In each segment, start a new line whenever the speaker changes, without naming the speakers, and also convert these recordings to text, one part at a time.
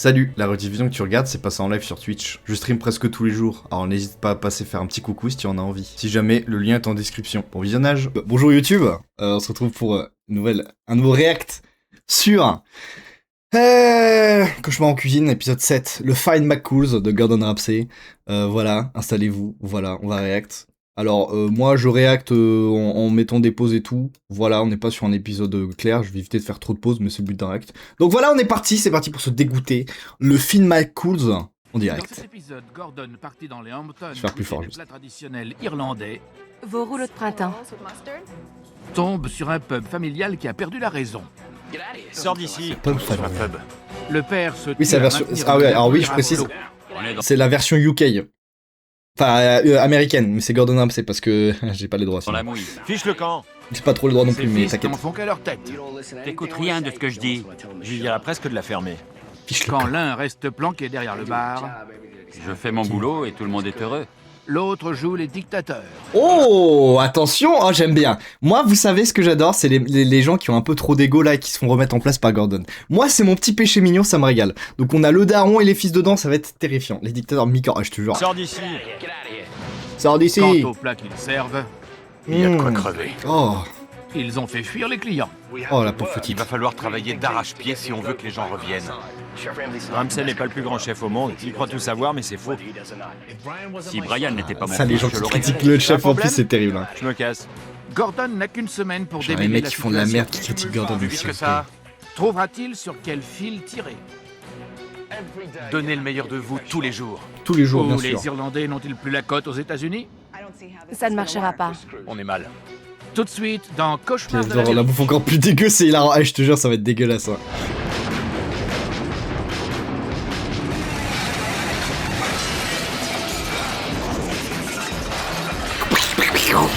Salut, la rediffusion que tu regardes, c'est passé en live sur Twitch. Je stream presque tous les jours, alors n'hésite pas à passer faire un petit coucou si tu en as envie. Si jamais, le lien est en description. Bon visionnage. Bonjour YouTube, on se retrouve pour un nouveau react sur Cauchemar en cuisine, épisode 7, le Find McCool's de Gordon Ramsay. Voilà, installez-vous, voilà, on va react. Alors, moi, je réacte en mettant des pauses et tout. Voilà, on n'est pas sur un épisode clair. Je vais éviter de faire trop de pauses, mais c'est le but d'un react. Donc voilà, on est parti. C'est parti pour se dégoûter. Le film McCool's en direct.
Dans cet épisode, Gordon partit dans les Hamptons,
Je vais faire plus fort,
goûter
juste.
des plats traditionnels irlandais,
Vos rouleaux de printemps.
tombe sur un pub familial qui a perdu la raison.
Sors d'ici.
Pub familial.
Le père se
Oui, c'est la version. Ah ouais, alors oui, je précise. C'est la version UK. Enfin, américaine, mais c'est Gordon Ramsay parce que j'ai pas les droits.
Dans la mouille. Fiche le camp.
J'ai pas trop les droits non
Ses
plus, mais
fils
t'inquiète.
n'en font qu'à leur tête.
T'écoutes rien de ce que je dis. Je lui dirais presque de la fermer.
Fiche le
Quand
camp.
l'un reste planqué derrière le bar,
Je fais mon boulot et tout le monde est heureux.
l'autre joue les dictateurs.
Oh, attention, oh, j'aime bien. Moi, vous savez ce que j'adore, c'est les gens qui ont un peu trop d'ego là et qui se font remettre en place par Gordon. Moi, c'est mon petit péché mignon, ça me régale. Donc on a le daron et les fils dedans, ça va être terrifiant. Les dictateurs mi-corps, je te jure.
Sors d'ici.
Sors d'ici.
Quant aux plats qu'ils servent,
Il y a de quoi
Mmh.
crever.
Oh,
ils ont fait fuir les clients.
oh la pauvre
Il
petite.
va falloir travailler d'arrache-pied si on veut que les gens reviennent. Ramsay n'est pas le plus grand chef au monde. Il croit tout savoir, mais c'est faux. Si Brian n'était pas mon
Ça, les
fils,
gens
je
qui
l'aurais
critiquent
fait.
le chef en
problème
plus, c'est terrible. Hein.
Je me casse.
Gordon n'a qu'une semaine pour
Genre les
démêler
mecs
la
qui font de la
situation.
merde qui critiquent Gordon
Plus
aussi.
vite que ça.
Trouvera-t-il sur quel fil tirer?
Donnez le meilleur de vous tous les jours.
Tous les jours,
Ou
bien
les
sûr.
Irlandais n'ont-ils plus la cote aux États-Unis?
Ça ne marchera pas.
On est mal.
Tout de suite dans Cauchemar de
Genre, la bouffe encore plus dégueu, c'est hilarant. Ah, je te jure, ça va être dégueulasse. Hein.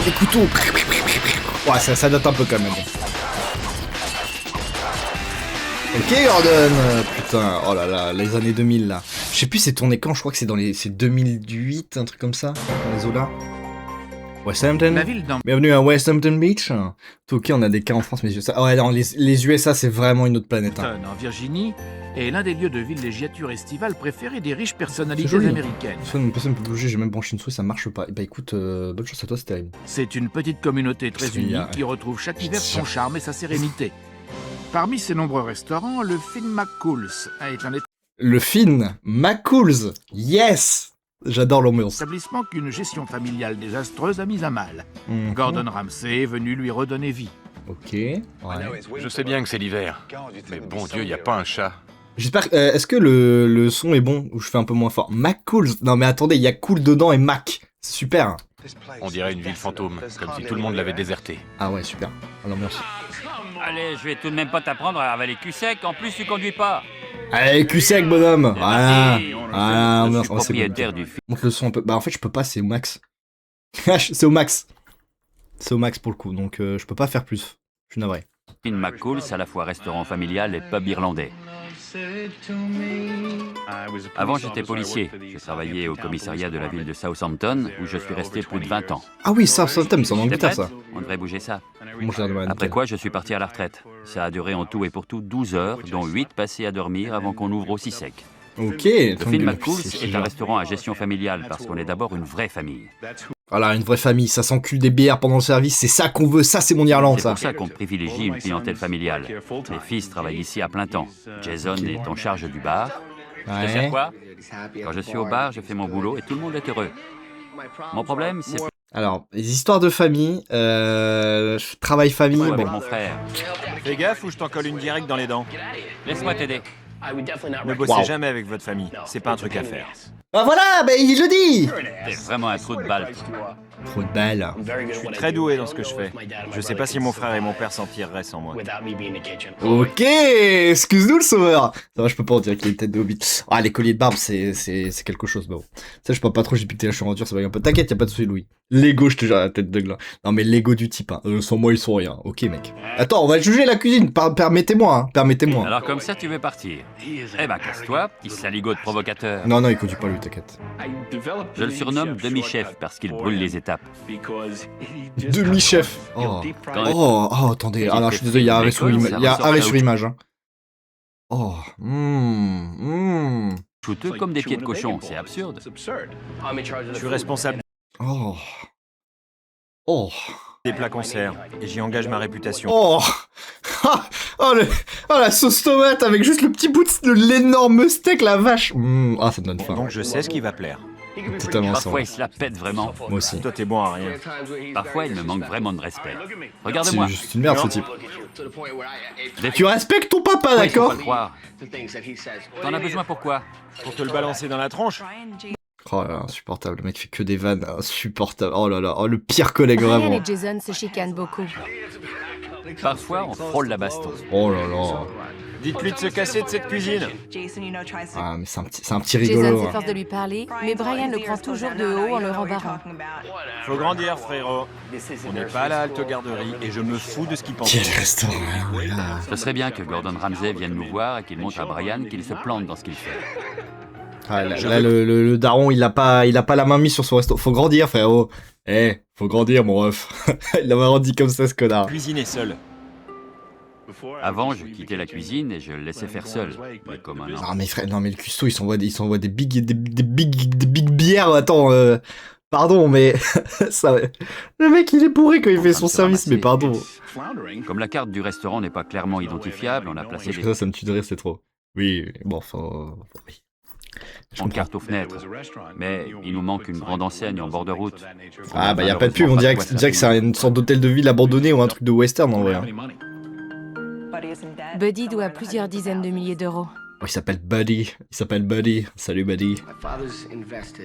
Les couteaux. Ouais, ça date un peu quand même. Ok, Gordon. Putain, oh là là, les années 2000 là. Je sais plus, c'est tourné quand, je crois que c'est dans les. C'est 2008, un truc comme ça, dans les eaux là. West Hampton.
La ville
Bienvenue à West Hampton Beach. Ok, on a des cas en France, mais ça. Ouais, non, les USA, c'est vraiment une autre planète. Hein.
d'Hampton, en Virginie, est l'un des lieux de villégiature estivale préférés des riches personnalités
joli.
américaines.
Personne ne peut bouger, j'ai même branché une souris, ça marche pas. Et bah écoute, bonne chance à toi, c'est terrible.
C'est une petite communauté très
Il y a-
unie qui retrouve chaque hiver
Tiens.
son charme et sa sérénité. Parmi ses nombreux restaurants, le Finn McCool's est un
Le Finn McCool's, yes. J'adore l'ambiance.
établissement qu'une gestion familiale désastreuse a mis à mal.
Mhm.
Gordon Ramsay est venu lui redonner vie.
Ok. Ouais.
Je sais bien que c'est l'hiver. Mais bon Dieu, il n'y a pas un chat.
J'espère. Est-ce que le son est bon ou je fais un peu moins fort? McCool's. Non mais attendez, il y a cool dedans et Mac. C'est super.
On dirait une ville fantôme, comme si tout le monde l'avait désertée.
Ah ouais, super. L'ambiance.
Allez, je vais tout de même pas t'apprendre à avaler cul sec, en plus tu conduis pas.
Allez, cul sec, bonhomme. Voilà.
Vas-y,
Voilà,
je suis
ambiance. Oh, c'est bon.
propriétaire du film.
Monte le son un peu. Bah en fait je peux pas, c'est au max. C'est au max. C'est au max pour le coup, donc je peux pas faire plus. Je suis navré.
Finn McCool's, à la fois restaurant familial et pub irlandais. Avant, j'étais policier. J'ai travaillé au commissariat de la ville de Southampton, où je suis resté plus de 20 ans.
Ah oui, ça, c'est en
T'es
Angleterre
prête
ça.
On devrait bouger ça.
Bon, j'ai l'air de mal,
Après
nickel.
quoi, je suis parti à la retraite. Ça a duré en tout et pour tout 12 heures, dont 8 passées à dormir avant qu'on ouvre aussi sec.
Ok.
Le
tant
Finn
mieux.
McCool's
C'est
est un
genre-
restaurant à gestion familiale parce qu'on est d'abord une vraie famille.
Voilà, une vraie famille, ça s'encule des bières pendant le service, c'est ça qu'on veut, ça c'est mon Irlande
C'est
ça.
pour ça qu'on privilégie une clientèle familiale. Mes fils travaillent ici à plein temps. Jason est en charge du bar. Je te sers
Ouais.
quoi? Quand je suis au bar, je fais mon boulot et tout le monde est heureux. Mon problème, c'est
Alors, les histoires de famille, travail famille,
plutôt avec
bon.
mon frère.
Fais gaffe ou je t'en colle une directe dans les dents.
Laisse-moi t'aider.
Ne bossez
Wow.
jamais avec votre famille. C'est pas un truc à faire.
Bah voilà, bah il le dit.
T'es vraiment un trou de balle.
Trop de balles.
Je suis très doué dans ce que je fais. Je sais pas si mon frère et mon père s'en tireraient sans moi.
Ok, excuse-nous le sauveur. Ça va, je peux pas en dire qu'il a une tête de hobbit. Ah, les colliers de barbe, c'est quelque chose, bon. Ça, je peux pas trop, j'ai piqué la chevelure, ça va un peu. T'inquiète, y a pas de soucis, Louis. Lego, je te jure, la tête de gland. Non, mais Lego du type, hein. Sans moi, ils sont rien. Ok, mec. Attends, on va juger la cuisine, permettez-moi, hein. Permettez-moi.
Alors comme ça, tu veux partir. Eh ben, casse-toi, petit saligot de provocateur.
Non, non, il conduit pas, lui, t'inquiète.
Je le surnomme demi-chef parce qu'il brûle les étapes.
Demi-chef. Oh. Oh, attendez. Alors, je suis désolé, il y a arrêt sur image, hein. Oh,
Shooteux comme des pieds de cochon, c'est absurde.
Je suis responsable
Oh. Oh.
des plats concerts et j'y engage ma réputation.
Oh. Oh, la sauce tomate avec juste le petit bout de l'énorme steak, la vache. Ah, ça me donne faim.
Donc je sais ce qui va plaire.
Totalement ça.
Parfois, il se la pète vraiment.
Moi aussi.
Toi, t'es bon à rien.
Parfois, il me manque vraiment de respect.
C'est
Regardez-moi.
juste une merde, ce type.
Des
Tu respectes ton papa,
fois, il faut
d'accord?
pas le croire. T'en as besoin pourquoi?
Pour te le balancer dans la tronche.
Oh là là, insupportable. Le mec fait que des vannes. Insupportable. Oh là là. Oh, le pire collègue,
Brian
vraiment.
et Jason se chicanent beaucoup.
Parfois, on frôle la baston.
Oh là là.
Dites-lui de se casser de cette cuisine.
Ah, mais c'est un petit rigolo.
Jason
hein.
s'efforce de lui parler, mais Brian le prend toujours de haut en le rembarrant.
Faut grandir, frérot. On n'est pas à la halte garderie et je me fous de ce qu'il pense.
Quel restaurant, là.
Ce serait bien que Gordon Ramsay vienne nous voir et qu'il montre à Brian qu'il se plante dans ce qu'il fait.
Ah, là, le daron, il a pas la main mise sur son resto. Faut grandir, frérot. Faut grandir, mon ref. Il l'a vraiment dit comme ça, ce connard.
Cuisiner seul.
Avant, je quittais la cuisine et je le laissais faire seul. Mais comme un
Non, mais frère, non, mais le cuistot, il s'envoie des big bières. Attends, pardon, mais ça, le mec, il est bourré quand il fait son service, mais pardon.
Comme la carte du restaurant n'est pas clairement identifiable, on a placé des
Ça me tue de rire, c'est trop. Oui, bon, enfin. Oui. Je comprends.
cartes aux fenêtres. Mais il nous manque une grande enseigne en bord de route.
Ah, bah, y a pas de pub, on dirait que c'est une sorte d'hôtel de ville abandonné ou un truc de western en vrai. hein.
Buddy doit plusieurs dizaines de milliers d'euros.
Oh, il s'appelle Buddy. Salut Buddy.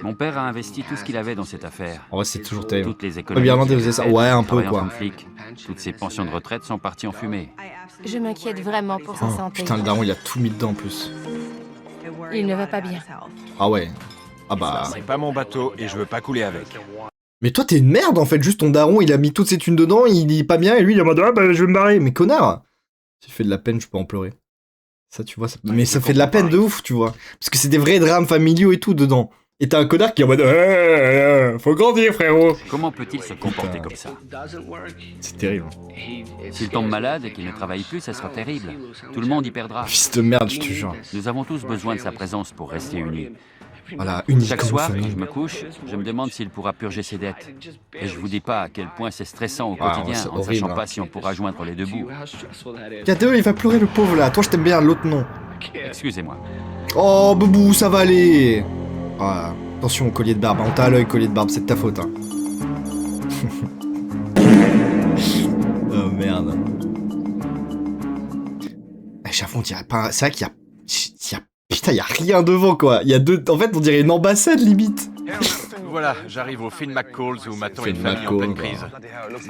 Mon père a investi tout ce qu'il avait dans cette affaire.
En vrai, c'est toujours terrible.
Toutes les
Les
économies.
Irlandais
qu'il
faisaient ça.
avait faites
Ouais, un
en
peu,
travaillant
quoi.
comme flic. Toutes ses pensions de retraite sont parties en fumée.
Je m'inquiète vraiment pour sa
Oh,
santé.
putain, le daron, il a tout mis dedans en plus.
Il ne va pas bien.
Ah ouais. Ah bah.
C'est pas mon bateau et je veux pas couler avec.
Mais toi, t'es une merde en fait. Juste ton daron, il a mis toutes ses thunes dedans, il est pas bien et lui, il est en mode ah bah je vais me barrer. Mais connard! Ça fait de la peine, je peux en pleurer. Ça, tu vois, mais ça fait de la peine de ouf, tu vois. Parce que c'est des vrais drames familiaux et tout dedans. Et t'as un connard qui est en mode faut grandir, frérot!
Comment peut-il se comporter
Putain.
comme ça?
C'est terrible.
S'il tombe malade et qu'il ne travaille plus, ça sera terrible. Tout le monde y perdra.
Fils de merde, je te jure.
Nous avons tous besoin de sa présence pour rester unis.
Voilà, unique
Chaque
comme
soir,
famille.
quand je me couche, je me demande s'il pourra purger ses dettes. Et je vous dis pas à quel point c'est stressant au
Ah,
quotidien,
c'est
en ne
horrible,
sachant
hein.
pas si on pourra joindre les deux bouts.
Regardez, il va pleurer le pauvre là. Toi, je t'aime bien, l'autre non.
Excusez-moi.
Oh, Boubou, ça va aller. Ah, attention au collier de barbe. On t'a à l'œil, collier de barbe, c'est de ta faute. Hein. Oh merde. Eh, j'avoue, on dirait pas. C'est vrai qu'il y a. Putain, il y a rien devant quoi. Il y a deux. En fait, on dirait une ambassade limite.
Voilà, j'arrive au Finn McCall's où m'attend une
Finn
famille en pleine
McCall,
crise.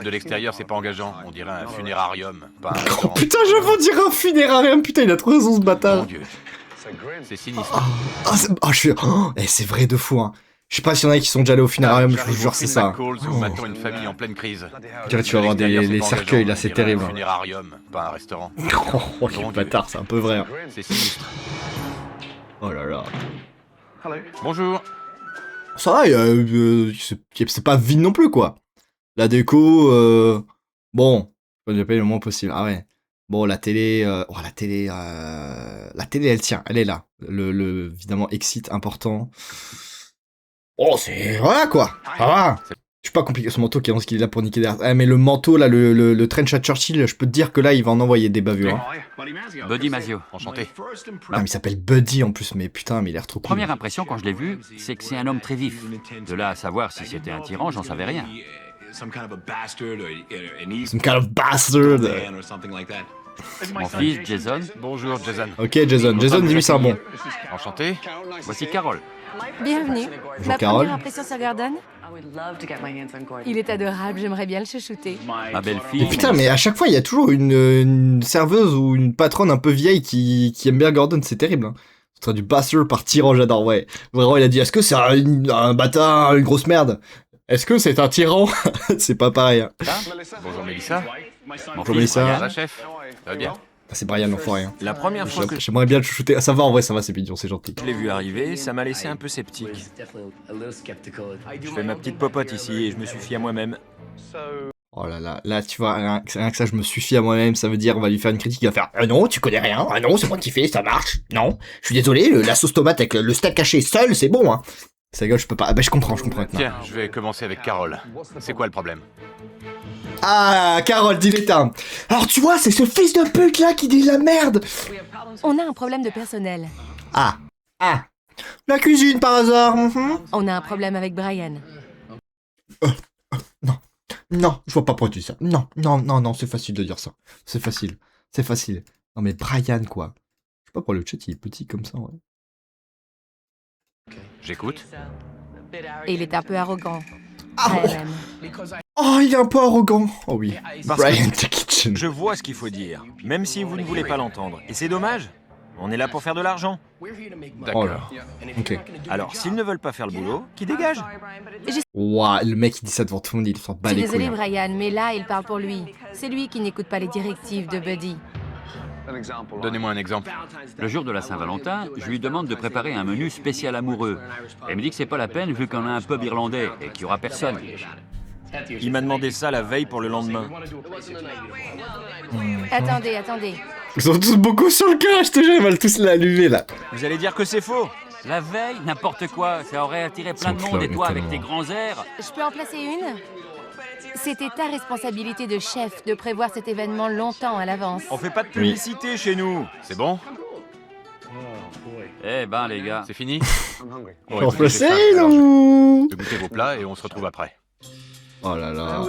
De l'extérieur, c'est pas engageant. On dirait un funérarium, pas un
Oh
restaurant.
putain, j'avoue, on dirait un funérarium. Putain, il a trop raison ce
Mon
bâtard.
Dieu. C'est sinistre.
Je suis. Oh, eh, c'est vrai de fou, hein. Je sais pas s'il y en a qui sont déjà allés au funérarium, je vous
J'arrive au
jure, c'est
Finn
ça.
McCall's où m'attend une famille en pleine crise.
Je dirais que tu vas avoir
De l'extérieur,
les
c'est pas
cercueils là,
engageant.
c'est
On dirait
terrible.
Un funérarium, pas un restaurant.
Oh, quel bâtard, c'est un peu vrai. hein.
C'est sinistre.
Oh là là.
Bonjour.
Ça va, c'est pas vide non plus, quoi. La déco, bon, faut le payer le moins possible. Ah ouais. Bon, la télé, la télé, elle tient, elle est là. Le évidemment, exit important. Oh, c'est, voilà, quoi. Ça va. Je suis pas compliqué, ce manteau qui annonce qu'il est là pour niquer derrière. Ah, mais le manteau, là, le trench à Churchill, je peux te dire que là, il va en envoyer des bavures. Hein.
Buddy Mazio.
Enchanté.
Ah, mais il s'appelle Buddy, en plus, mais putain, mais il a l'air trop cool.
Première impression quand je l'ai vu, c'est que c'est un homme très vif. De là à savoir si c'était un tyran, j'en savais rien.
Some kind of bastard.
Mon fils, Jason,
Bonjour, Jason.
Ok, Jason. Jason, dis-lui c'est un bon.
Enchanté.
voici Carole.
Bienvenue.
Bonjour,
Ma
Carole.
première impression sur Gordon? Il est adorable, j'aimerais bien le chouchouter.
Ma
Mais
belle-fille.
putain, mais à chaque fois, il y a toujours une serveuse ou une patronne un peu vieille qui aime bien Gordon, c'est terrible. Hein. C'est du bastard par tyran, j'adore, ouais. Vraiment, il a dit, est-ce que c'est un bâtard, une grosse merde? Est-ce que c'est un tyran? C'est pas pareil. Hein.
Bonjour, Mélissa.
Mon
Bonjour,
fils,
Mélissa.
Brian.
Ça, chef. Ça va bien.
Ah, c'est Brian, l'enfoiré. Hein.
La première fois que
J'aimerais bien le chouchouter. Ah, ça va, en vrai, ça va, c'est mignon, c'est gentil.
je l'ai vu arriver, ça m'a laissé un peu sceptique. Je fais ma petite popote ici et je me suis fié à moi-même.
Oh là là, là tu vois, rien que ça, je me suffis à moi-même, ça veut dire, on va lui faire une critique, il va faire « non, tu connais rien, ah non, c'est moi qui fais, ça marche, non, je suis désolé, la sauce tomate avec le steak haché seul, c'est bon, hein !» Ça gueule, je peux pas, ah bah je comprends maintenant.
Tiens, je vais commencer avec Carole. C'est quoi le problème?
Ah, Carole, dis-les-t'un. Alors tu vois, c'est ce fils de pute là qui dit la merde.
On a un problème de personnel.
Ah, la cuisine par hasard.
On a un problème avec Brian.
Non, je vois pas pourquoi tu dis ça. Non, c'est facile de dire ça. C'est facile. Non mais Brian quoi. Je sais pas pourquoi le chat il est petit comme ça, ouais.
J'écoute.
Et il est un peu arrogant.
Ah,
Brian.
oh, il est un peu arrogant. Oh oui.
Parce
Brian
que
the Kitchen.
je vois ce qu'il faut dire, même si vous ne voulez pas l'entendre. Et c'est dommage. On est là pour faire de l'argent.
Oh là. Ok.
Alors, s'ils ne veulent pas faire le boulot, qu'ils dégagent.
Ouah, le mec il dit ça devant tout le monde, il s'en bat
Je suis
les couilles.
désolée, Brian, mais là, il parle pour lui. C'est lui qui n'écoute pas les directives de Buddy.
Donnez-moi un exemple.
Le jour de la Saint-Valentin, je lui demande de préparer un menu spécial amoureux. Elle me dit que c'est pas la peine vu qu'on a un pub irlandais et qu'il y aura personne.
Il m'a demandé ça la veille pour le lendemain.
Attendez.
Ils sont tous beaucoup sur le cœur, je te jure, ils veulent tous l'allumer là.
Vous allez dire que c'est faux.
La veille, n'importe quoi, ça aurait attiré plein de
Son
monde et
club,
toi
mais
avec tes
tellement.
grands airs.
Je peux en placer une? C'était ta responsabilité de chef de prévoir cet événement longtemps à l'avance.
On fait pas de publicité chez nous. C'est bon?
Eh ben les gars,
C'est fini?
On
écoutez,
peut
c'est simple.
c'est
Alors,
nous.
je vais goûter vos plats et on se retrouve après.
Oh là là.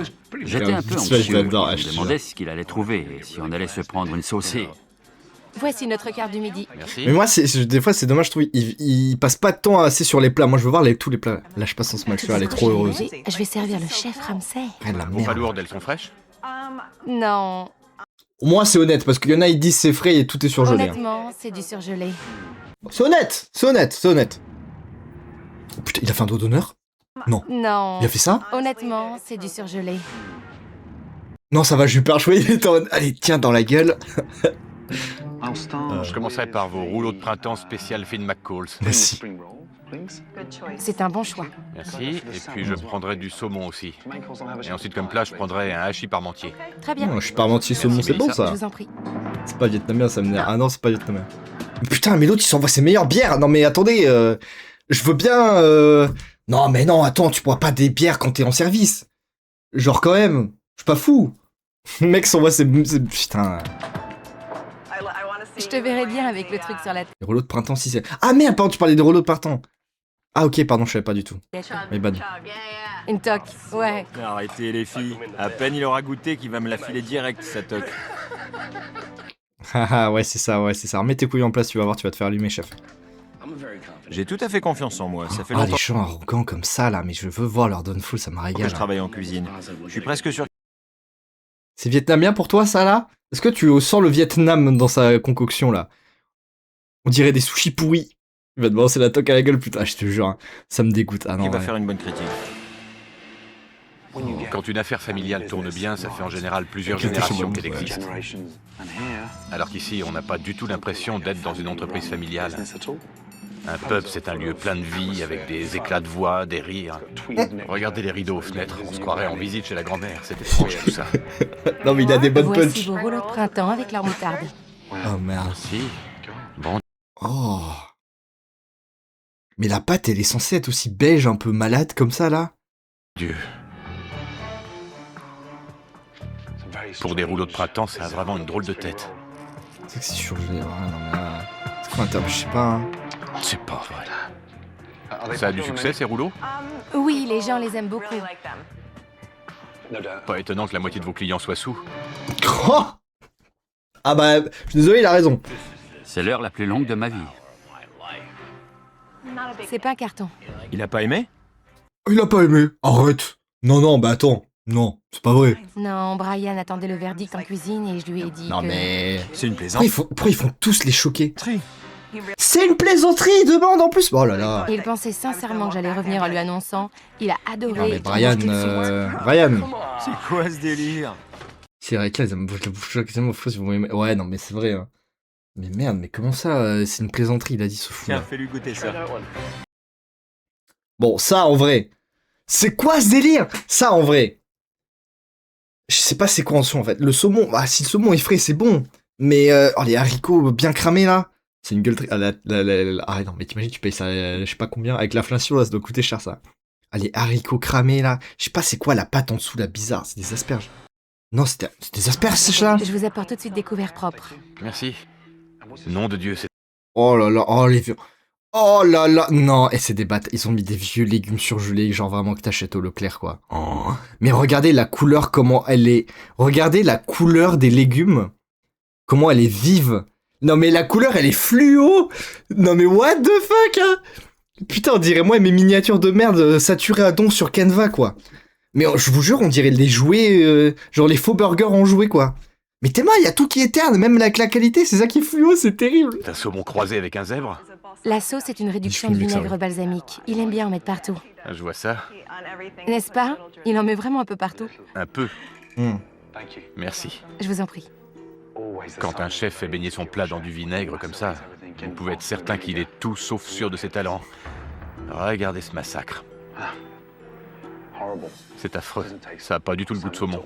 j'étais un peu
Ça, je
anxieux.
l'adore,
Je
je
me
te
demandais ce qu'il allait trouver et si on allait se prendre une saucée.
Voici notre carte du midi.
Merci.
Mais moi, des fois, c'est dommage, je trouve, il passe pas de temps assez sur les plats. Moi, je veux voir tous les plats. Là, je passe en ce match, elle est trop heureuse.
Je vais servir le chef Ramsay.
Ah, la
Vos
merde.
palourdes, elles sont fraîches?
Non,
Au moins, c'est honnête, parce qu'il y en a, ils disent c'est frais et tout est surgelé. Hein.
honnêtement, c'est du surgelé.
C'est honnête. Oh, putain, il a fait un doigt d'honneur? Non.
Non,
Il a fait ça?
honnêtement, c'est du surgelé.
Non, ça va, je lui perds jouer, il est en mode, allez, tiens, dans la gueule.
Je commencerai par vos rouleaux de printemps spécial Finn McCool's.
Merci.
C'est un bon choix.
Merci. Et puis je prendrai du saumon aussi. Et ensuite, comme plat, je prendrai un hachis parmentier.
Très bien.
Non, je suis parmentier saumon, c'est bon
Je
ça.
vous en prie.
C'est pas vietnamien, ça me dit. Ah non, c'est pas vietnamien. Mais putain, mais l'autre il s'envoie ses meilleures bières. Non mais attendez, je veux bien. Non mais non, attends, tu bois pas des bières quand t'es en service. Genre quand même, je suis pas fou. Le mec s'envoie ses. Putain.
Je te verrai bien avec le truc sur la tête.
Les rouleaux de printemps, si c'est. Ah merde, pardon, tu parlais des rouleaux de printemps. Ah ok, pardon, je savais pas du tout. Mais bad.
Une toque, ouais.
Arrêtez les filles. À peine il aura goûté qu'il va me la filer direct, sa toque.
Haha, ouais, c'est ça. Remets tes couilles en place, tu vas voir, tu vas te faire allumer, chef.
J'ai tout à fait confiance en moi. Ça fait
Ah,
longtemps
les gens arrogants comme ça là, mais je veux voir leur downfall, ça me
que
régale.
je travaille en cuisine. Je suis presque sûr.
C'est vietnamien pour toi, ça, là? Est-ce que tu sens le Vietnam dans sa concoction, là? On dirait des sushis pourris. Il va te balancer la toque à la gueule, putain, je te jure. Hein. Ça me dégoûte. Ah non,
Qui va
ouais.
faire une bonne critique. Quand une affaire familiale tourne bien, ça fait en général plusieurs générations qu'elle existe. Alors qu'ici, on n'a pas du tout l'impression d'être dans une entreprise familiale. Un pub, c'est un lieu plein de vie, avec des éclats de voix, des rires. Regardez les rideaux aux fenêtres, on se croirait en visite chez la grand-mère. C'est étrange tout ça.
Non, mais il a des bonnes
Voici
punches.
vos rouleaux de printemps avec leur moutarde.
Oh, merde.
Si. Bon,
Oh. Mais la pâte, elle est censée être aussi beige, un peu malade, comme ça, là?
Dieu. Pour des rouleaux de printemps, ça a vraiment une drôle de tête.
C'est que c'est surgelé. Ouais, non, mais là... C'est quoi un terme? Je sais pas, hein.
C'est pas vrai. Ça a du succès, ces rouleaux?
Oui, les gens les aiment beaucoup.
Pas étonnant que la moitié de vos clients soient sous.
Oh ah bah, je suis désolé, il a raison.
C'est l'heure la plus longue de ma vie.
C'est pas un carton.
Il a pas aimé?
Il a pas aimé. Arrête. Non, bah attends. Non, c'est pas vrai.
Non, Brian attendait le verdict en cuisine et je lui ai dit
Non,
que...
mais...
C'est une plaisante.
Pourquoi ils font tous les choquer? C'est une plaisanterie, il demande en plus. Oh là là.
Il pensait sincèrement que j'allais revenir en lui annonçant. Il a adoré.
Non mais
Il
Brian,
mange tout de suite.
Brian.
C'est quoi ce délire?
C'est vrai que là, je bouffe quasiment faux si vous m'aimez. Ouais, non mais c'est vrai. Hein. Mais merde, mais comment ça, c'est une plaisanterie, il a dit ce fou.
Tiens, fais-lui goûter ça.
Bon, ça en vrai. C'est quoi ce délire? Ça en vrai. Je sais pas c'est quoi en dessous en fait. Le saumon, bah si le saumon est frais c'est bon. Mais oh, les haricots bien cramés là, c'est une gueulerie. Ah non mais t'imagines tu payes ça je sais pas combien. Avec l'inflation là ça doit coûter cher ça. Ah les haricots cramés là. Je sais pas c'est quoi la pâte en dessous là bizarre. C'est des asperges. Non c'est des asperges ça.
Je vous apporte tout de suite des couverts propres.
Merci. Nom de Dieu, c'est...
Oh là là, oh les vieux. Oh là là, non, et c'est des bâtards. Ils ont mis des vieux légumes surgelés, genre vraiment que t'achètes au Leclerc, quoi. Oh. Mais regardez la couleur, comment elle est. Regardez la couleur des légumes. Comment elle est vive. Non mais la couleur, elle est fluo. Non mais what the fuck, hein. Putain, on dirait moi mes miniatures de merde saturées à don sur Canva, quoi. Mais je vous jure, on dirait les jouets, genre les faux burgers en jouets, quoi. Mais Théma, il y a tout qui est terne, même la qualité, c'est ça qui est fluo, c'est terrible.
Un saumon croisé avec un zèbre?
La sauce est une réduction de vinaigre balsamique. Il aime bien en mettre partout.
Ah, je vois ça.
N'est-ce pas? Il en met vraiment un peu partout.
Un peu. Merci.
Je vous en prie.
Quand un chef fait baigner son plat dans du vinaigre comme ça, vous pouvez être certain qu'il est tout sauf sûr de ses talents. Regardez ce massacre. C'est affreux. Ça a pas du tout le goût de saumon.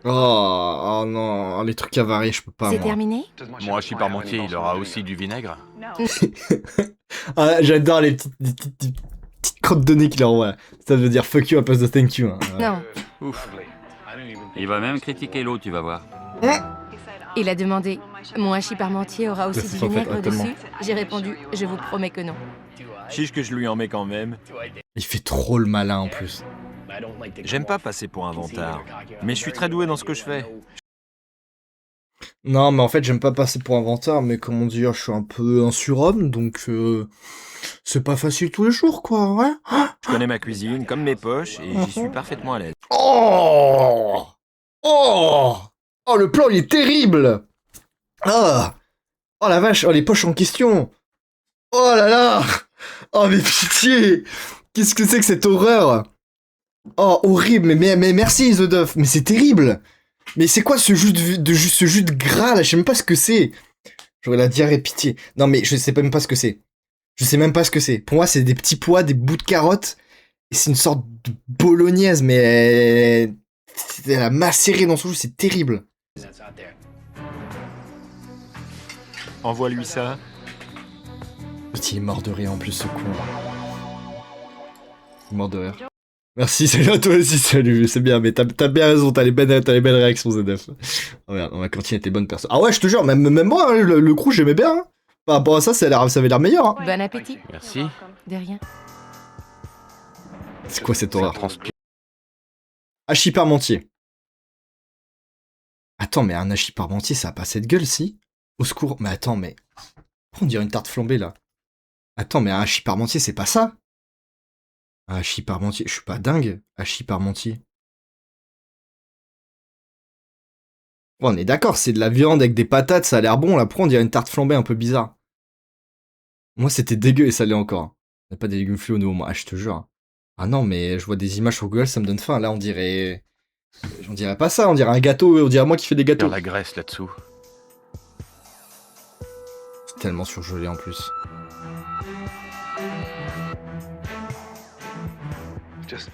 Oh non, les trucs avariés, je peux pas.
C'est
moi.
terminé?
Mon hachis parmentier, il aura aussi du vinaigre?
Ah, j'adore les petites crottes de nez qu'il envoie. Ça veut dire fuck you à place de thank you. Hein.
Non.
Ouf.
Il va même critiquer l'eau, tu vas voir.
Il a demandé « Mon hachis parmentier aura aussi
C'est
du
en fait,
vinaigre
tellement.
dessus ?» J'ai répondu « Je vous promets que non.
Chiche que je lui en mets quand même.
Il fait trop le malin en plus.
J'aime pas passer pour un vantard, mais je suis très doué dans ce que je fais.
Non, mais en fait, j'aime pas passer pour un vantard, mais comment dire, je suis un peu un surhomme, donc c'est pas facile tous les jours, quoi, ouais.
Je connais ma cuisine comme mes poches et j'y suis parfaitement à l'aise.
Oh oh oh, le plan, il est terrible. Oh la vache, oh les poches en question. Oh là là. Oh mais pitié. Qu'est-ce que c'est que cette horreur? Oh horrible, mais merci The Duff, mais c'est terrible. Mais c'est quoi ce jus de gras là? Je sais même pas ce que c'est. J'aurais la diarrhée, pitié. Non mais je sais même pas ce que c'est. Je sais même pas ce que c'est. Pour moi c'est des petits pois, des bouts de carottes. Et c'est une sorte de bolognaise, mais elle a macéré dans son jus, c'est terrible.
Envoie-lui ça.
Il est mort de rire en plus, ce con. Il est mort de rire. Merci, salut à toi aussi, salut, c'est bien, mais t'as bien raison, t'as les belles réactions, ZF. Oh merde, on va continuer tes bonnes personnes. Ah ouais, je te jure, même moi, hein, le crew, j'aimais bien. Hein. Par rapport à ça, ça avait l'air meilleur. Hein.
Bon appétit.
Merci.
De rien.
C'est quoi cette
Ça
horreur?
transpire.
Hachis parmentier. Attends, mais un hachis parmentier, ça a pas cette gueule, si? Au secours. Mais attends, mais... On dirait une tarte flambée, là. Attends, mais un hachis parmentier, c'est pas ça? Un hachis parmentier, je suis pas dingue. Hachis parmentier. Bon, on est d'accord, c'est de la viande avec des patates, ça a l'air bon. Là, pourquoi on dirait une tarte flambée un peu bizarre? Moi, c'était dégueu et ça l'est encore. Il n'y a pas des légumes flus au nouveau, moi, je te jure. Ah non, mais je vois des images sur Google, ça me donne faim. Là, on dirait... On dirait pas ça, on dirait un gâteau, on dirait moi qui fais des gâteaux.
La graisse là-dessous.
C'est tellement surgelé en plus.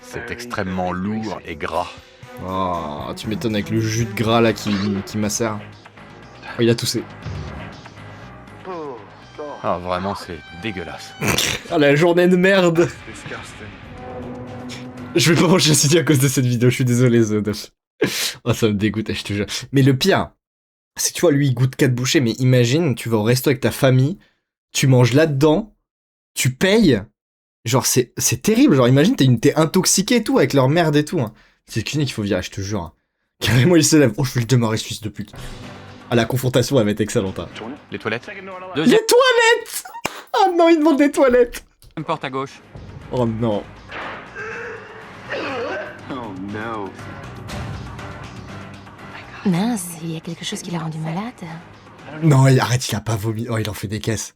C'est extrêmement lourd et gras.
Oh, tu m'étonnes avec le jus de gras là qui macère. Oh, il a toussé.
Ah, vraiment, c'est dégueulasse.
Ah, la journée de merde. Je vais pas manger assidu à cause de cette vidéo, je suis désolé, Zodef. Oh, ça me dégoûte, je te jure. Mais le pire, c'est que tu vois, lui, il goûte 4 bouchées, mais imagine, tu vas au resto avec ta famille, tu manges là-dedans, tu payes. Genre, c'est terrible. Genre, imagine, t'es intoxiqué et tout, avec leur merde et tout. Hein. C'est cuisinier qu'il faut virer, je te jure. Hein. Carrément, il se lève. Oh, je vais le démarrer, ce fils de pute. Ah, la confrontation, elle va être excellente. Hein.
Les toilettes?
Deuxième
Les toilettes! Oh non, il demande des toilettes!
porte à gauche.
Oh non.
Mince, il y a quelque chose qui l'a rendu malade.
Non, arrête, il a pas vomi. Oh, il en fait des caisses.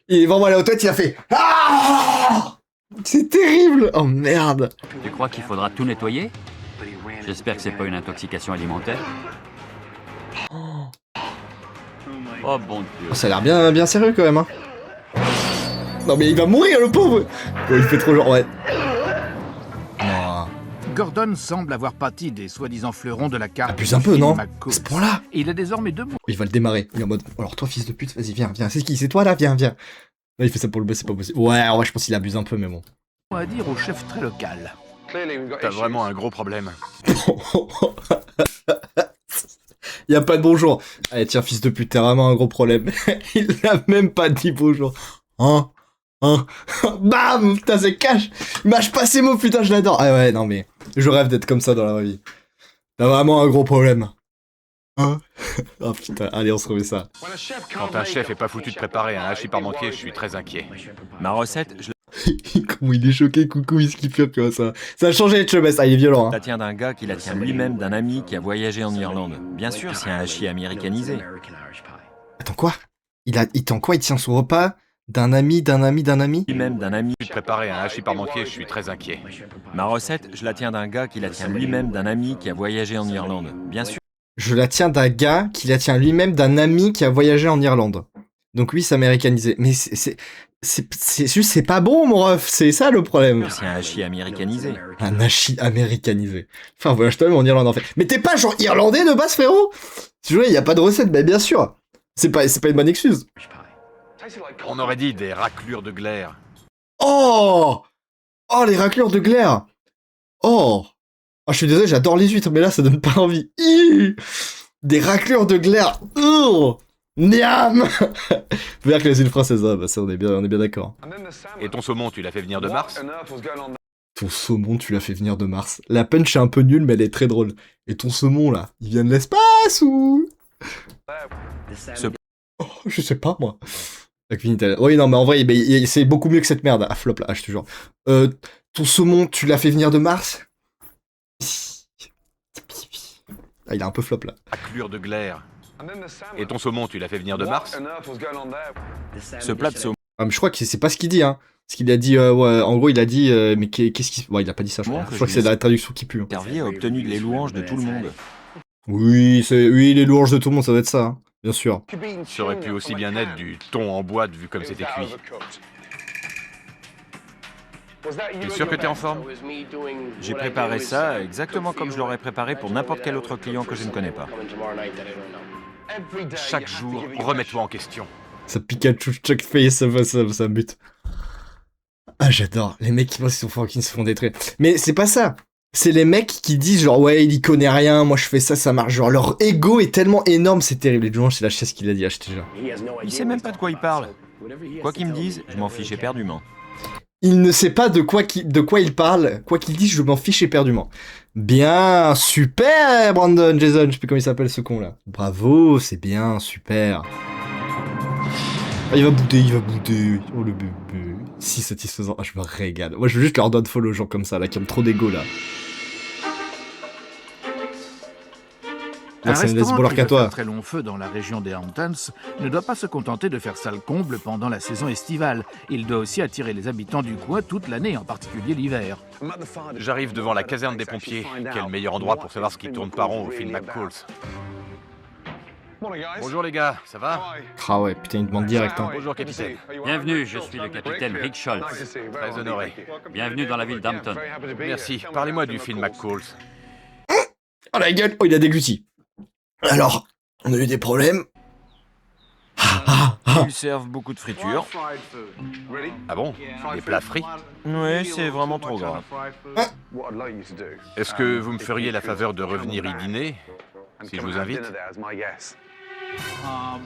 Il est vraiment allé aux toilettes, il a fait... Ah! C'est terrible! Oh merde!
Tu crois qu'il faudra tout nettoyer? J'espère que c'est pas une intoxication alimentaire. Oh bon Dieu.
Oh, ça a l'air bien sérieux quand même, hein. Non mais il va mourir le pauvre! Oh, il fait trop genre, ouais. Non.
Gordon semble avoir pâti des soi-disant fleurons de la carte.
Abuse un peu, non? À
McCool.
ce point-là.
Et il est désormais debout
Il va le démarrer. Il est en mode, alors toi, fils de pute, vas-y, viens, viens. C'est qui? C'est toi, là? Viens, viens. Là, il fait ça pour le buzz, c'est pas possible. Ouais, je pense qu'il abuse un peu, mais bon.
à dire au chef très local.
T'as vraiment un gros problème.
Y a pas de bonjour. Allez, tiens, fils de pute, t'as vraiment un gros problème. Il a même pas dit bonjour. Hein? Bam! Putain, c'est cash! Mâche pas ces mots, putain, je l'adore. Ah ouais, non, mais je rêve d'être comme ça dans la vraie vie. T'as vraiment un gros problème. Hein? Oh putain, allez, on se remet ça.
Quand un chef est pas foutu de préparer un hachis parmentier, je suis très inquiet.
Ma recette, je
Comment il est choqué, coucou, il skiffe, tu vois ça. Ça a changé de chemesse, il est violent, hein.
la tiens d'un gars qui la tient lui-même d'un ami qui a voyagé en Irlande. Bien sûr, c'est un hachis américanisé.
Attends, quoi? Il tient son repas d'un ami?
Lui-même d'un ami.
De préparer un hachis parmentier, je suis très inquiet.
Ma recette, je la tiens d'un gars qui la tient lui-même d'un ami qui a voyagé en Irlande. Bien sûr.
Je la tiens d'un gars qui la tient lui-même d'un ami qui a voyagé en Irlande. Donc oui, c'est américanisé. Mais c'est pas bon, mon ref. C'est ça le problème.
C'est un hachis américanisé.
Un hachis américanisé. Enfin, voyage toi-même en Irlande, en fait. Mais t'es pas genre irlandais de base, frérot? Tu vois, y a pas de recette. Bah, bien sûr. C'est pas une bonne excuse.
On aurait dit des raclures de glaire.
Oh, les raclures de glaire. Oh, je suis désolé, j'adore les huîtres, mais là, ça donne pas envie. Des raclures de glaire. Niam. Faut dire que les îles françaises, bah ça, on est bien d'accord.
Et ton saumon, tu l'as fait venir de Mars?
Ton saumon, tu l'as fait venir de Mars. La punch est un peu nulle, mais elle est très drôle. Et ton saumon, là, il vient de l'espace ou... Oh, je sais pas, moi. Oui, non, mais en vrai, c'est beaucoup mieux que cette merde. Ah, flop, là, je te jure. Ton saumon, tu l'as fait venir de Mars? Ah, il est un peu flop, là.
Raclure de glaire. Et ton saumon, tu l'as fait venir de Mars?
Ce plat de saumon.
Ah, mais je crois que c'est pas ce qu'il dit, hein. Parce qu'il a dit, ouais, en gros, il a dit, mais qu'est-ce qu'il... Ouais, il a pas dit ça, je crois. Je crois que c'est la traduction qui pue. Hein.
Servier a obtenu les louanges de tout le monde.
Oui, les louanges de tout le monde, ça doit être ça, hein. Bien sûr.
Ça aurait pu aussi bien être du thon en boîte vu comme c'était cuit. T'es sûr que t'es en forme?
J'ai préparé ça exactement comme je l'aurais préparé pour n'importe quel autre client que je ne connais pas.
Chaque jour, remets-toi en question.
Ça Pikachu, chaque face, ça me bute. Ah, j'adore. Les mecs qui pensent qu'ils sont forts, qui se font détruire. Mais c'est pas ça. C'est les mecs qui disent genre, ouais, il y connaît rien, moi je fais ça, ça marche. Genre, leur ego est tellement énorme, c'est terrible. Et du c'est la chaise qu'il a dit, je te jure.
Il sait même pas de quoi il parle. Quoi qu'il me dise, je m'en fiche éperdument.
Il ne sait pas de quoi il parle. Quoi qu'il dise, je m'en fiche éperdument. Bien, super, Brandon, Jason, je sais plus comment il s'appelle ce con là. Bravo, c'est bien, super. Ah, il va bouder. Oh le bébé. Si satisfaisant. Ah, je me régale. Moi, je veux juste leur donner follow aux gens comme ça, là, qui ont trop d'ego là.
Un restaurant qui veut faire très long feu dans la région des Hamptons ne doit pas se contenter de faire salle comble pendant la saison estivale. Il doit aussi attirer les habitants du coin toute l'année, en particulier l'hiver.
J'arrive devant la caserne des pompiers. Quel meilleur endroit pour savoir ce qui tourne pas rond au Finn McCool. Bonjour les gars, ça va?
Ah ouais, putain, il demande direct, hein.
Bonjour capitaine.
Bienvenue, je suis le capitaine Rick Schultz.
Très honoré.
Bienvenue dans la ville d'Hampton.
Merci. Parlez-moi du Finn McCool.
Oh la gueule, oh il a dégluti. Alors, on a eu des problèmes.
Ils servent beaucoup de friture.
Ah bon? Des plats frits?
Oui, c'est vraiment trop gras.
Est-ce que vous me feriez la faveur de revenir y dîner, si je vous invite?
Ah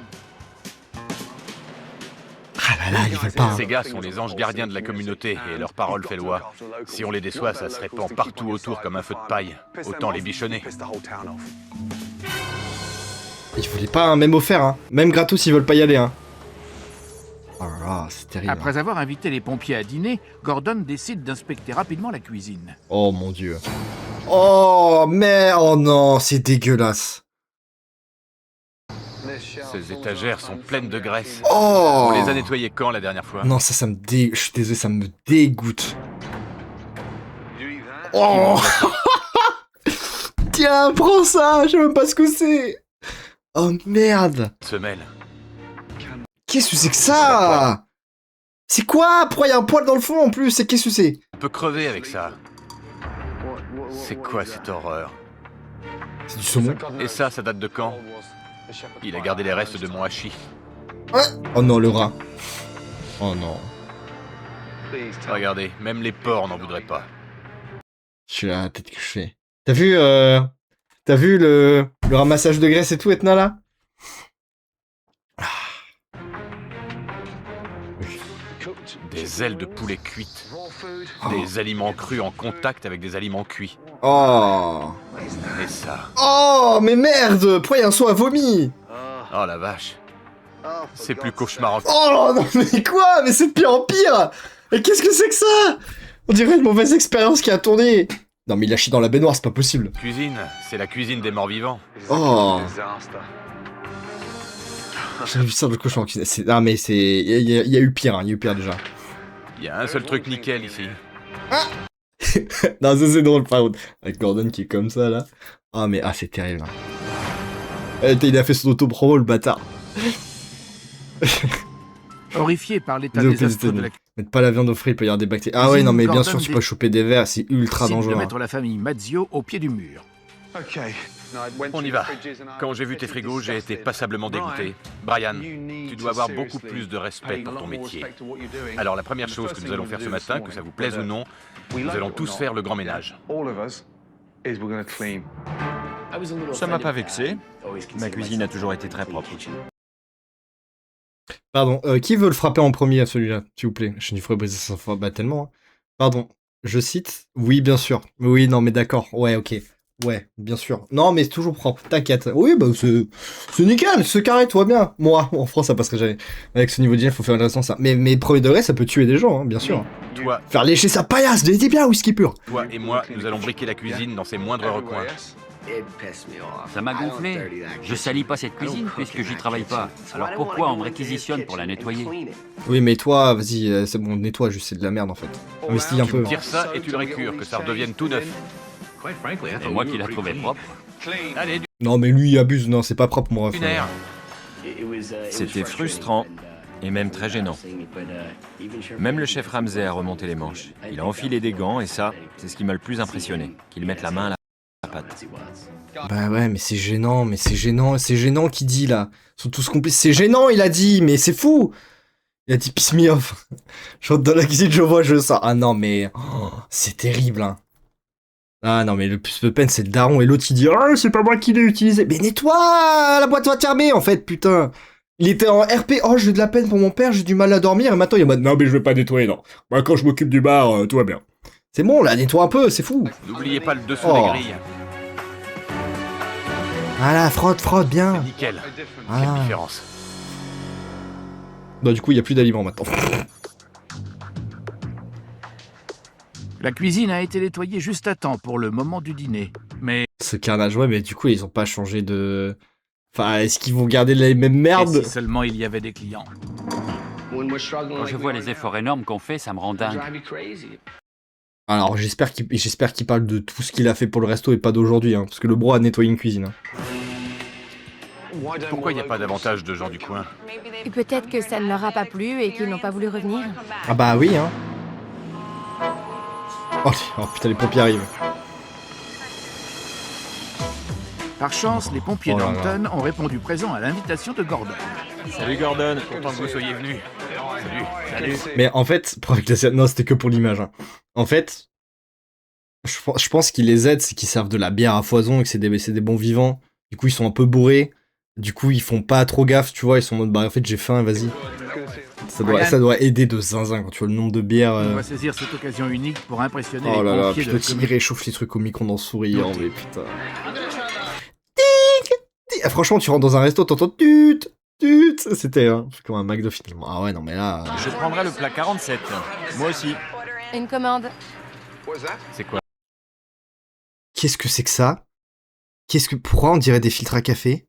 là là, ils veulent pas.
Ces gars sont les anges gardiens de la communauté et leur parole fait loi. Si on les déçoit, ça se répand partout autour comme un feu de paille. Autant les bichonner.
Ils voulaient pas un même offert, hein. Même gratos, ils veulent pas y aller, hein. Oh là là, c'est terrible.
Après avoir invité les pompiers à dîner, Gordon décide d'inspecter rapidement la cuisine.
Oh mon dieu. Oh mais oh non, c'est dégueulasse.
Ces étagères sont pleines de graisse.
Oh.
On les a nettoyées quand la dernière fois?
Non, ça me dégoûte. Je suis désolé, ça me dégoûte. Oh. Tiens, prends ça, je sais même pas ce que c'est. Oh merde.
Semelle.
Qu'est-ce que c'est que ça? C'est quoi? Pourquoi il y a un poil dans le fond en plus? Qu'est-ce que c'est?
On peut crever avec ça. C'est quoi cette horreur?
C'est du saumon.
Et ça date de quand? Il a gardé les restes de mon hachis.
Oh non, le rat. Oh non.
Regardez, même les porcs n'en voudraient pas.
Je suis là, peut-être que je fais. T'as vu le ramassage de graisse et tout, Etna, là?
Des ailes de poulet cuites. Des aliments crus en contact avec des aliments cuits.
Oh.
Et ça.
Oh, mais merde! Pourquoi y a un son à vomi?
Oh la vache. C'est plus cauchemar.
Oh non, mais quoi? Mais c'est de pire en pire! Et qu'est-ce que c'est que ça? On dirait une mauvaise expérience qui a tourné. Non, mais il a chié dans la baignoire, c'est pas possible.
Cuisine, c'est la cuisine des morts vivants.
Oh. J'ai vu ça de cochon en cuisine. Ah, mais c'est. Il y a eu pire, hein. Il y a eu pire déjà.
Il y a un seul truc nickel ici.
Non, ça c'est drôle, par contre. Avec Gordon qui est comme ça, là. Ah, mais c'est terrible. Il a fait son auto-promo, le bâtard.
Horrifié par l'état désastreux de la
Mettre pas la viande au frais, il peut y avoir des bactéries. Ah ouais, non, mais bien sûr, tu peux choper des vers, c'est ultra dangereux.
De mettre la famille Mazzio au pied du mur.
On y va. Quand j'ai vu tes frigos, j'ai été passablement dégoûté. Brian, tu dois avoir beaucoup plus de respect pour ton métier. Alors la première chose que nous allons faire ce matin, que ça vous plaise ou non, nous allons tous faire le grand ménage.
Ça m'a pas vexé. Ma cuisine a toujours été très propre.
Pardon, qui veut le frapper en premier à celui-là, s'il vous plaît? Je n'y ferai briser sa foi, bah tellement. Hein. Pardon, je cite. Oui, bien sûr. Oui, non, mais d'accord. Ouais, ok. Ouais, bien sûr. Non, mais c'est toujours propre, t'inquiète. Oui, bah c'est nickel, c'est carré, tout va bien. Moi, en France, ça passerait jamais. Avec ce niveau d'hygiène, faut faire une raison ça. Mais premier degré, ça peut tuer des gens, hein, bien sûr.
Toi,
faire lécher sa paillasse, dis bien, whisky pur.
Toi et moi, nous allons briquer la cuisine dans ses moindres recoins.
Ça m'a gonflé. Je salis pas cette cuisine puisque j'y travaille pas. Alors pourquoi on me réquisitionne pour la nettoyer?
Oui, mais toi, vas-y, c'est bon, nettoie, juste c'est de la merde en fait. Investis un peu.
Tire ça et tu le récures, que ça redevienne tout neuf.
C'est moi qui la trouvais propre.
Allez,
non, mais lui, il abuse, non, c'est pas propre, moi.
C'était frustrant et même très gênant. Même le chef Ramsay a remonté les manches. Il a enfilé des gants et ça, c'est ce qui m'a le plus impressionné. Qu'il mette la main à la pâte.
Bah ouais, mais c'est gênant qu'il dit là. Ils sont tous complices. C'est gênant, il a dit, mais c'est fou. Il a dit piss me off. Je rentre dans la cuisine, je vois, je sors. Ah non, mais c'est terrible, hein. Ah non, mais le plus de peine, c'est le daron. Et l'autre, il dit, oh, c'est pas moi qui l'ai utilisé. Mais nettoie, la boîte va fermer, en fait, putain. Il était en RP, oh, j'ai de la peine pour mon père, j'ai du mal à dormir. Et maintenant, il est en mode, non, mais je vais pas nettoyer, non. Moi, quand je m'occupe du bar, tout va bien. C'est bon, là, nettoie un peu, c'est fou.
N'oubliez pas le dessous des grilles.
Voilà, frotte, bien.
Nickel. Quelle différence.
Bah, du coup, il y a plus d'aliments maintenant.
La cuisine a été nettoyée juste à temps pour le moment du dîner. Mais...
Ce carnage, ouais, mais du coup, ils ont pas changé de... Enfin, est-ce qu'ils vont garder les mêmes merdes?
Et si seulement il y avait des clients.
Quand je vois les efforts énormes qu'on fait, ça me rend dingue.
Alors, j'espère qu'il parle de tout ce qu'il a fait pour le resto et pas d'aujourd'hui, hein, parce que le bro a nettoyé une cuisine. Hein.
Pourquoi il n'y a pas davantage de gens du coin?
Et peut-être que ça ne leur a pas plu et qu'ils n'ont pas voulu revenir.
Ah bah oui, hein. Oh putain, les pompiers arrivent.
Par chance, les pompiers d'Hampton ont répondu présent à l'invitation de Gordon.
Salut Gordon,
content que vous soyez venu. Salut.
Mais en fait, non, c'était que pour l'image. Hein. En fait, je pense qu'ils les aident, c'est qu'ils servent de la bière à foison et que c'est des bons vivants. Du coup, ils sont un peu bourrés. Du coup, ils font pas trop gaffe, tu vois. Ils sont en mode, bah en fait, j'ai faim, vas-y. Ça doit aider de zinzin quand tu vois le nombre de bières.
On va saisir cette occasion unique pour impressionner les
pompiers. Oh là là, putain, il réchauffe les trucs au micro-ondes en souriant, mais putain. Franchement, tu rentres dans un resto, t'entends tut. C'était comme un McDo finalement. Ah ouais, non mais là...
Je prendrai le plat 47. Moi aussi.
Une commande.
C'est quoi?
Qu'est-ce que c'est que ça? Pourquoi on dirait des filtres à café?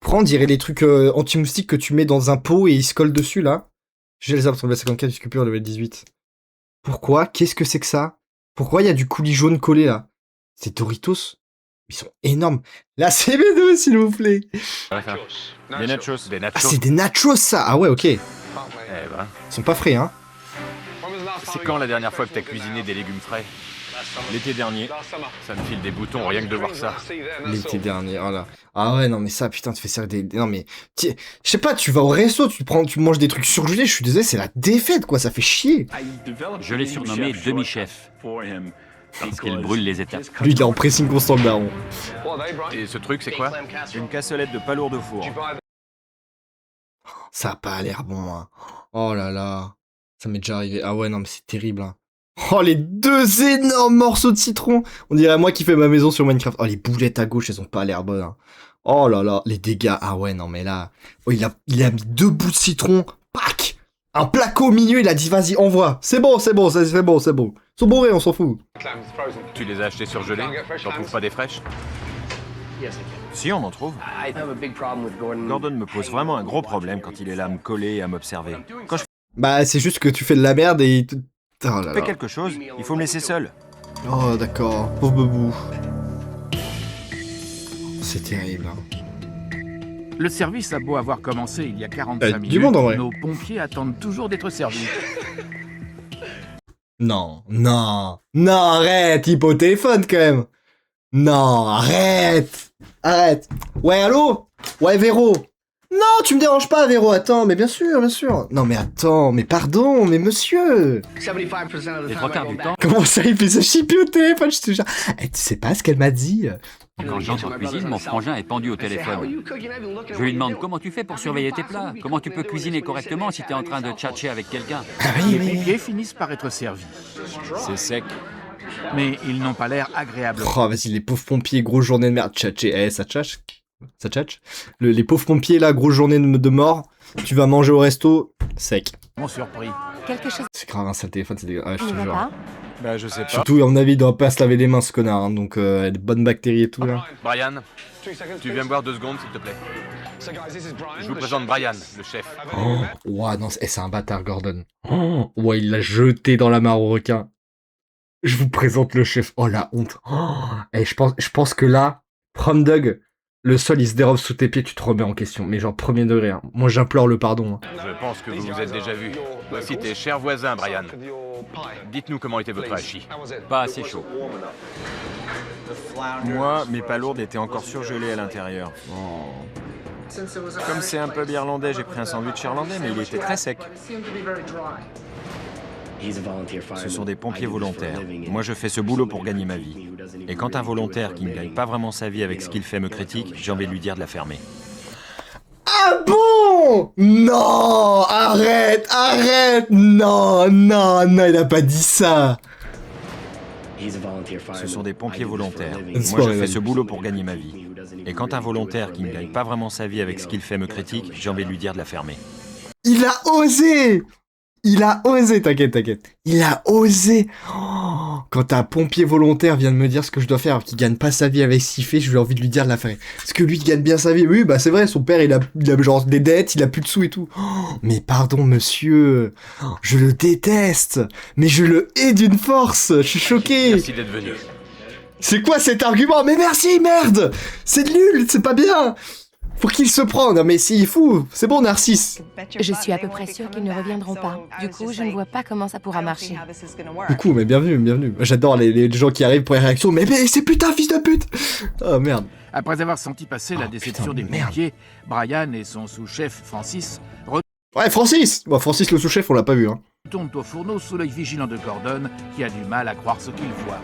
Pourquoi on dirait les trucs anti-moustiques que tu mets dans un pot et ils se collent dessus là? J'ai les arbres sur le level 54, du cupure level 18. Pourquoi? Qu'est-ce que c'est que ça? Pourquoi il y a du coulis jaune collé là? C'est Doritos? Ils sont énormes. La CB2, s'il vous plaît.
Des nachos.
Ah, c'est des nachos, ça. Ah ouais, ok.
Eh ben.
Ils sont pas frais, hein.
C'est quand la dernière fois que t'as cuisiné des légumes frais?
L'été dernier.
Ça me file des boutons, rien que de voir ça.
L'été dernier, voilà. Ah ouais, non mais ça, putain, tu fais ça non mais... Je sais pas, tu vas au resto, tu manges des trucs surgelés, je suis désolé, c'est la défaite, quoi, ça fait chier.
Je l'ai surnommé demi-chef. Parce qu'il brûle les étapes.
Lui, il est en pressing constant, le daron.
Et ce truc, c'est quoi?
Une cassolette de palourde au four.
Ça a pas l'air bon, hein. Oh là là. Ça m'est déjà arrivé. Ah ouais, non mais c'est terrible, hein. Oh, les 2 énormes morceaux de citron. On dirait moi qui fais ma maison sur Minecraft. Oh, les boulettes à gauche, elles ont pas l'air bonnes, hein. Oh là là, les dégâts. Ah ouais, non mais là... Oh, il a mis 2 bouts de citron. Pac! Un placo au milieu, il a dit vas-y, envoie. C'est bon, c'est bon. Ils sont bourrés, on s'en fout.
Tu les as achetés surgelés? T'en trouves pas des fraîches?
Si, on en trouve. Gordon me pose vraiment un gros problème quand il est là à me coller et à m'observer. Quand je
Bah, c'est juste que tu fais de la merde et... Oh là
fais
là.
quelque chose, il faut me laisser seul.
Oh, d'accord. Pauvre Bebou. C'est terrible, hein.
Le service a beau avoir commencé il y a 45
du
minutes,
monde, en vrai.
nos pompiers attendent toujours d'être servis.
Non, arrête, il est au téléphone quand même. Non, arrête. Ouais, allô? Ouais, Véro. Non, tu me déranges pas, Véro, attends, mais bien sûr. Non, mais attends, mais pardon, mais monsieur.
Les 3 quarts du temps,
Comment ça, il fait se chiper au téléphone, je te jure. Tu sais pas ce qu'elle m'a dit?
quand j'entre en cuisine, mon frangin est pendu au téléphone. Je lui demande comment tu fais pour surveiller tes plats. Comment tu peux cuisiner correctement si t'es en train de tchatcher avec quelqu'un.
Ah oui,
Les pompiers finissent par être servis.
C'est sec.
Mais ils n'ont pas l'air agréables.
Oh, vas-y, les pauvres pompiers, grosse journée de merde. Ça tchatche. Les pauvres pompiers, là, grosse journée de mort. Tu vas manger au resto, sec.
Mon surpris.
Quelque chose
C'est grave, hein, ça, le téléphone, c'est dégueu. Ouais, je
qui
te
ne va
jure.
pas.
Bah, je sais pas.
Surtout, à mon avis, il doit pas se laver les mains, ce connard. Hein, donc, des bonnes bactéries et tout, là.
Brian, tu viens me voir 2 secondes, s'il te plaît. Je vous présente Brian, le chef.
Oh, ouais, non, c'est un bâtard, Gordon. Oh, ouais, il l'a jeté dans la mare au requin. Je vous présente le chef. Oh, la honte. Oh, et je pense que là, Prom Dog, le sol, il se dérobe sous tes pieds, tu te remets en question. Mais genre, premier degré. Hein. Moi, j'implore le pardon. Hein.
Je pense que vous vous êtes déjà vu. Voici tes chers voisins, Brian. Dites-nous comment était votre hachis.
Pas assez chaud.
Moi, mes palourdes étaient encore surgelées à l'intérieur. Comme c'est un pub irlandais, j'ai pris un sandwich irlandais, mais il était très sec. Ce sont des pompiers volontaires. Moi, je fais ce boulot pour gagner ma vie. Et quand un volontaire qui ne gagne pas vraiment sa vie avec ce qu'il fait me critique, j'ai envie de lui dire de la fermer.
Ah bon? Non, arrête. Non, il a pas dit ça.
Ce sont des pompiers volontaires.
Soirée,
Moi, je fais
vas-y.
ce boulot pour gagner ma vie. Et quand un volontaire qui ne gagne pas vraiment sa vie avec ce qu'il fait me critique, j'ai envie de lui dire de la fermer.
Il a osé, t'inquiète. Il a osé. Oh, quand un pompier volontaire vient de me dire ce que je dois faire, alors qu'il gagne pas sa vie avec ce qu'il fait, j'ai envie de lui dire de la faire. Parce que lui, il gagne bien sa vie. Oui, bah c'est vrai, son père, il a genre des dettes, il a plus de sous et tout. Oh, mais pardon, monsieur. Oh, je le déteste. Mais je le hais d'une force. Je suis choqué.
Merci d'être venu.
C'est quoi cet argument? Mais merci, merde. C'est nul, c'est pas bien. Pour qu'il se prenne. Non mais c'est fou. C'est bon, Narcisse.
Je suis à peu près sûre qu'ils ne reviendront pas. Du coup, je ne vois pas comment ça pourra marcher.
Du coup, mais bienvenue. J'adore les gens qui arrivent pour les réactions. Mais c'est putain, fils de pute. Oh merde.
Après avoir senti passer la déception
putain,
des
merde.
pompiers, Brian et son sous-chef Francis
Ouais, Francis. Bon, Francis le sous-chef, on l'a pas vu. Hein.
retournent au fourneau sous l'œil vigilant de Gordon, qui a du mal à croire ce qu'il voit.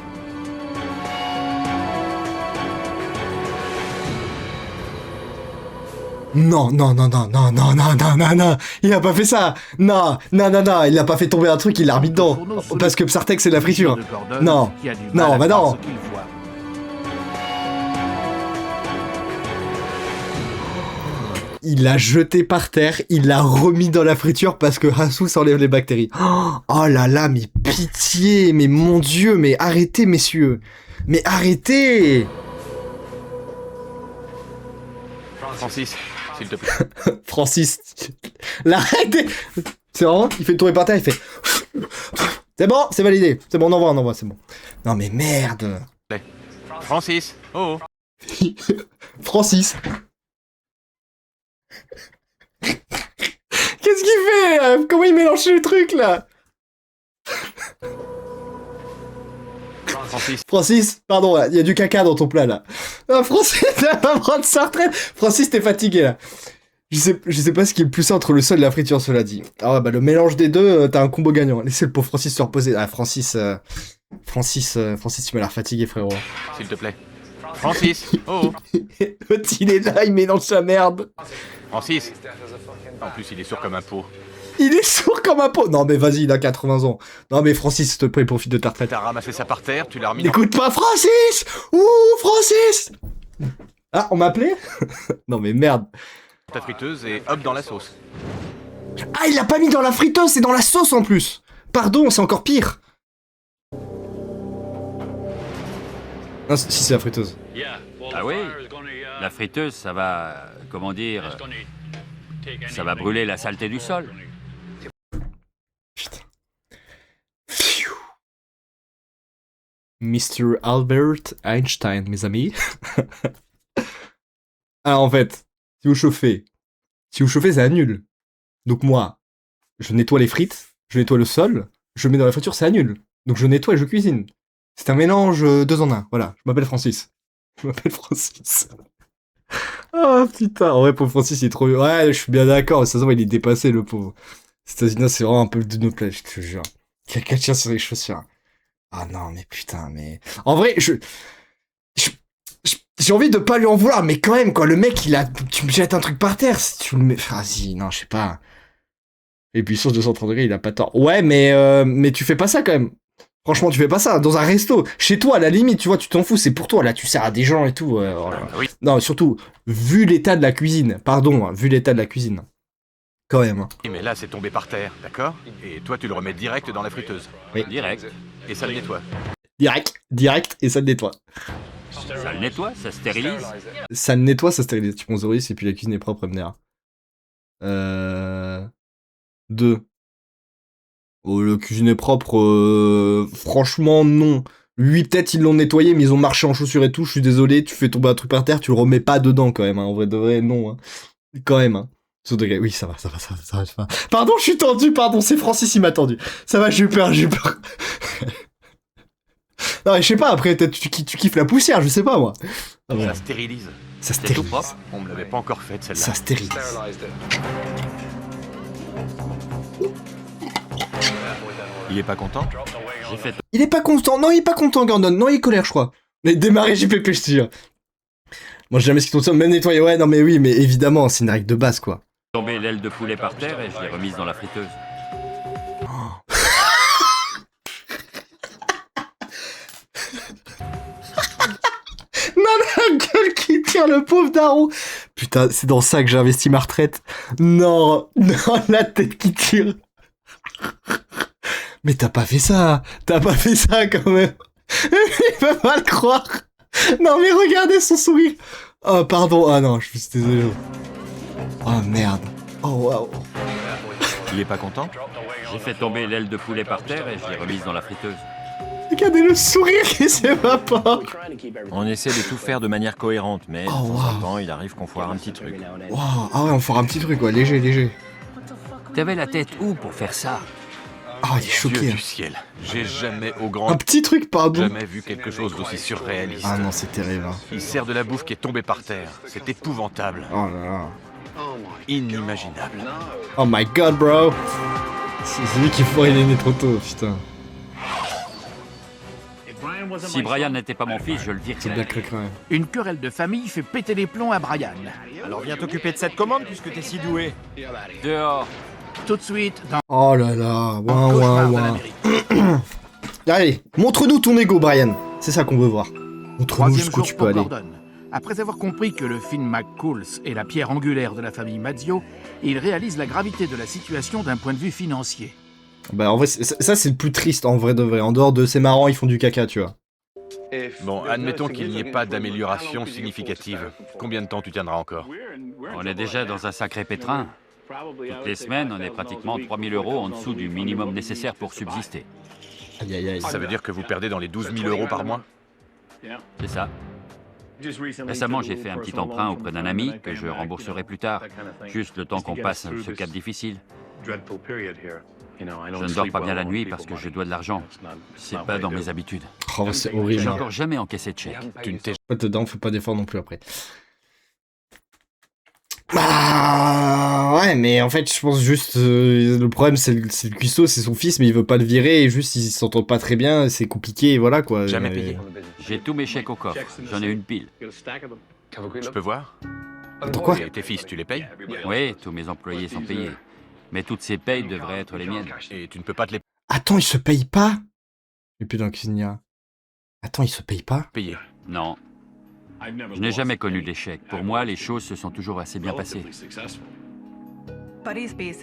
Non. Il a pas fait ça. Non. Il a pas fait tomber un truc, il l'a remis dedans. Parce que Psartex, c'est de la friture.
De Gordon,
Non.
qui a du
Non,
mal à
bah
croire
non.
ce qu'il voit.
Il l'a jeté par terre, il l'a remis dans la friture parce que Hasu s'enlève les bactéries. Oh là là, mais pitié, mais mon Dieu, mais arrêtez, messieurs. Mais arrêtez.
Francis, s'il te plaît.
Francis, l'arrêtez. C'est vraiment, il fait le tour par terre, il fait... C'est bon, c'est validé. C'est bon, on envoie, c'est bon. Non mais merde.
Francis, oh.
Francis. Qu'est-ce qu'il fait? Comment il mélange le truc là? Francis, pardon, il y a du caca dans ton plat, là. Ah, Francis, t'as pas prendre sa retraite. Francis, t'es fatigué, là. Je sais pas ce qui est le plus sain entre le sol et la friture, cela dit. Ah ouais, bah le mélange des deux, t'as un combo gagnant. Laissez le pauvre Francis se reposer. Ah, Francis, tu m'as l'air fatigué, frérot.
S'il te plaît. Francis. Oh.
Il est là, il mélange sa merde.
Francis. En plus, il est sourd comme un pot.
Il est sourd comme un pot. Non mais vas-y, il a 80 ans. Non mais Francis, s'il te plaît, profite de ta retraite.
T'as ramassé ça par terre, tu l'as remis.
N'écoute pas Francis. Ouh, Francis. Ah, on m'a appelé. Non mais merde.
Ta friteuse et hop dans la sauce.
Ah, il l'a pas mis dans la friteuse, c'est dans la sauce en plus. Pardon, c'est encore pire. Non, si c'est la friteuse.
Ah oui, la friteuse, ça va, comment dire, ça va brûler la saleté du sol.
Putain. Phew. Mr. Albert Einstein, mes amis. Alors en fait, si vous chauffez, ça annule. Donc moi, je nettoie les frites, je nettoie le sol, je mets dans la friture, ça annule. Donc je nettoie et je cuisine. C'est un mélange 2 en 1. Voilà, je m'appelle Francis. Ah putain, en vrai, pauvre Francis, il est trop... Ouais, je suis bien d'accord, ça se voit, il est dépassé, le pauvre. Ces États-Unis, c'est vraiment un peu de nos plages, je te jure. Quelqu'un tient sur les chaussures. Ah non, mais putain, mais... En vrai, j'ai envie de pas lui en vouloir, mais quand même, quoi, le mec, tu me jettes un truc par terre, si tu le mets... Vas-y, non, je sais pas. Et puis, sur 230 degrés, il a pas tort. Ouais, mais tu fais pas ça, quand même. Franchement, tu fais pas ça. Dans un resto, chez toi, à la limite, tu vois, tu t'en fous, c'est pour toi, là, tu sers à des gens et tout.
Oui.
Non, surtout, vu l'état de la cuisine, vu l'état de la cuisine. Quand même. Hein.
Mais là, c'est tombé par terre, d'accord? Et toi, tu le remets direct dans la friteuse.
Oui.
Direct.
Et ça le nettoie.
Direct, et ça le nettoie.
Ça le nettoie, ça stérilise.
Ça le nettoie, ça stérilise. Tu prends Zoris et puis la cuisine est propre, MDR. 2. Oh, la cuisine est propre, franchement, non. Lui, peut-être, ils l'ont nettoyé, mais ils ont marché en chaussures et tout. Je suis désolé, tu fais tomber un truc par terre, tu le remets pas dedans, quand même. Hein. En vrai de vrai, non. Hein. Quand même. Hein. Oui, ça va. Pardon, je suis tendu, pardon, c'est Francis, il m'a tendu. Ça va, j'ai eu peur. Non, mais je sais pas, après, peut-être tu kiffes la poussière, je sais pas, moi.
Ah, ça stérilise.
Ça
C'est tout
stérilise.
propre. On me l'avait pas encore faite, celle-là.
Ça stérilise.
Il est pas content?
J'ai fait
Il est pas content. Non, il est pas content, Gordon. Non, il est colère, je crois. Mais démarrer JPP, je te jure. Moi, j'ai jamais ce qui tombe, même nettoyer. Ouais, non, mais oui, mais évidemment, c'est une règle de base, quoi.
tomber l'aile de poulet par terre et je l'ai remise dans la friteuse.
Non, la gueule qui tire le pauvre Darou. Putain, c'est dans ça que j'ai investi ma retraite. Non, la tête qui tire. Mais t'as pas fait ça quand même. Il peut pas le croire. Non mais regardez son sourire. Oh pardon, ah non, je suis désolé. Oh merde. Oh waouh.
Il est pas content?
J'ai fait tomber l'aile de poulet par terre et je l'ai remise dans la friteuse.
Regardez le sourire qui s'évapore.
On essaie de tout faire de manière cohérente, mais de
Oh,
temps
wow.
en temps, il arrive qu'on foire un petit truc.
Wow. Ah ouais, on fera un petit truc quoi, léger.
T'avais la tête où pour faire ça?
Ah, il est
Dieu
choqué.
du ciel. J'ai jamais au grand...
Un petit truc, pardon.
Jamais vu quelque chose d'aussi surréaliste.
Ah non, c'est terrible. Hein.
Il sert de la bouffe qui est tombée par terre. C'est épouvantable.
Oh là là.
Inimaginable.
Oh my god, bro. C'est lui qui foire il est né trop tôt, putain.
Si Brian n'était pas mon fils, je le
C'est bien
virerais.
craqué quand même.
Une querelle de famille fait péter les plombs à Brian.
Alors viens t'occuper de cette commande puisque t'es si doué.
Dehors.
Tout de suite, dans
Oh là là.
Cauchemar de
Ouin.
l'Amérique.
Allez, montre-nous ton ego, Brian. C'est ça qu'on veut voir. Montre-nous
Troisième
jusqu'où
jour
tu peux
pour
aller.
Gordon. Après avoir compris que le Finn McCool est la pierre angulaire de la famille Mazzio, il réalise la gravité de la situation d'un point de vue financier.
Bah en vrai, ça c'est le plus triste en vrai de vrai. En dehors de c'est marrant, ils font du caca, tu vois.
Bon, admettons qu'il n'y ait pas d'amélioration significative. Combien de temps tu tiendras encore?
On est déjà dans un sacré pétrin. Toutes les semaines, on est pratiquement 3000 € en dessous du minimum nécessaire pour subsister.
Aïe aïe aïe.
Ça veut dire que vous perdez dans les 12 000 € par mois?
C'est ça. Récemment, j'ai fait un petit emprunt auprès d'un ami que je rembourserai plus tard, juste le temps qu'on passe ce cap difficile. Je ne dors pas bien la nuit parce que je dois de l'argent. C'est pas dans mes habitudes.
Oh, c'est horrible.
J'ai encore jamais encaissé de chèque.
Tu ne t'es
Dedans, fais pas d'effort non plus après. Bah ouais, mais en fait, je pense juste le problème c'est le cuistot, c'est son fils, mais il veut pas le virer et juste ils s'entendent pas très bien, c'est compliqué, et voilà quoi.
jamais payé.
J'ai tous mes chèques au coffre. J'en ai une pile.
Je peux voir?
Pourquoi?
Et tes fils, tu les payes?
Oui, tous mes employés sont payés. Mais toutes ces payes devraient être les miennes.
Et tu ne peux pas te les
Attends, il se paye pas? Et puis dans la cuisinière. Attends, il se paye pas?
payer.
Non. Je n'ai jamais connu d'échec. Pour moi, les choses se sont toujours assez bien passées.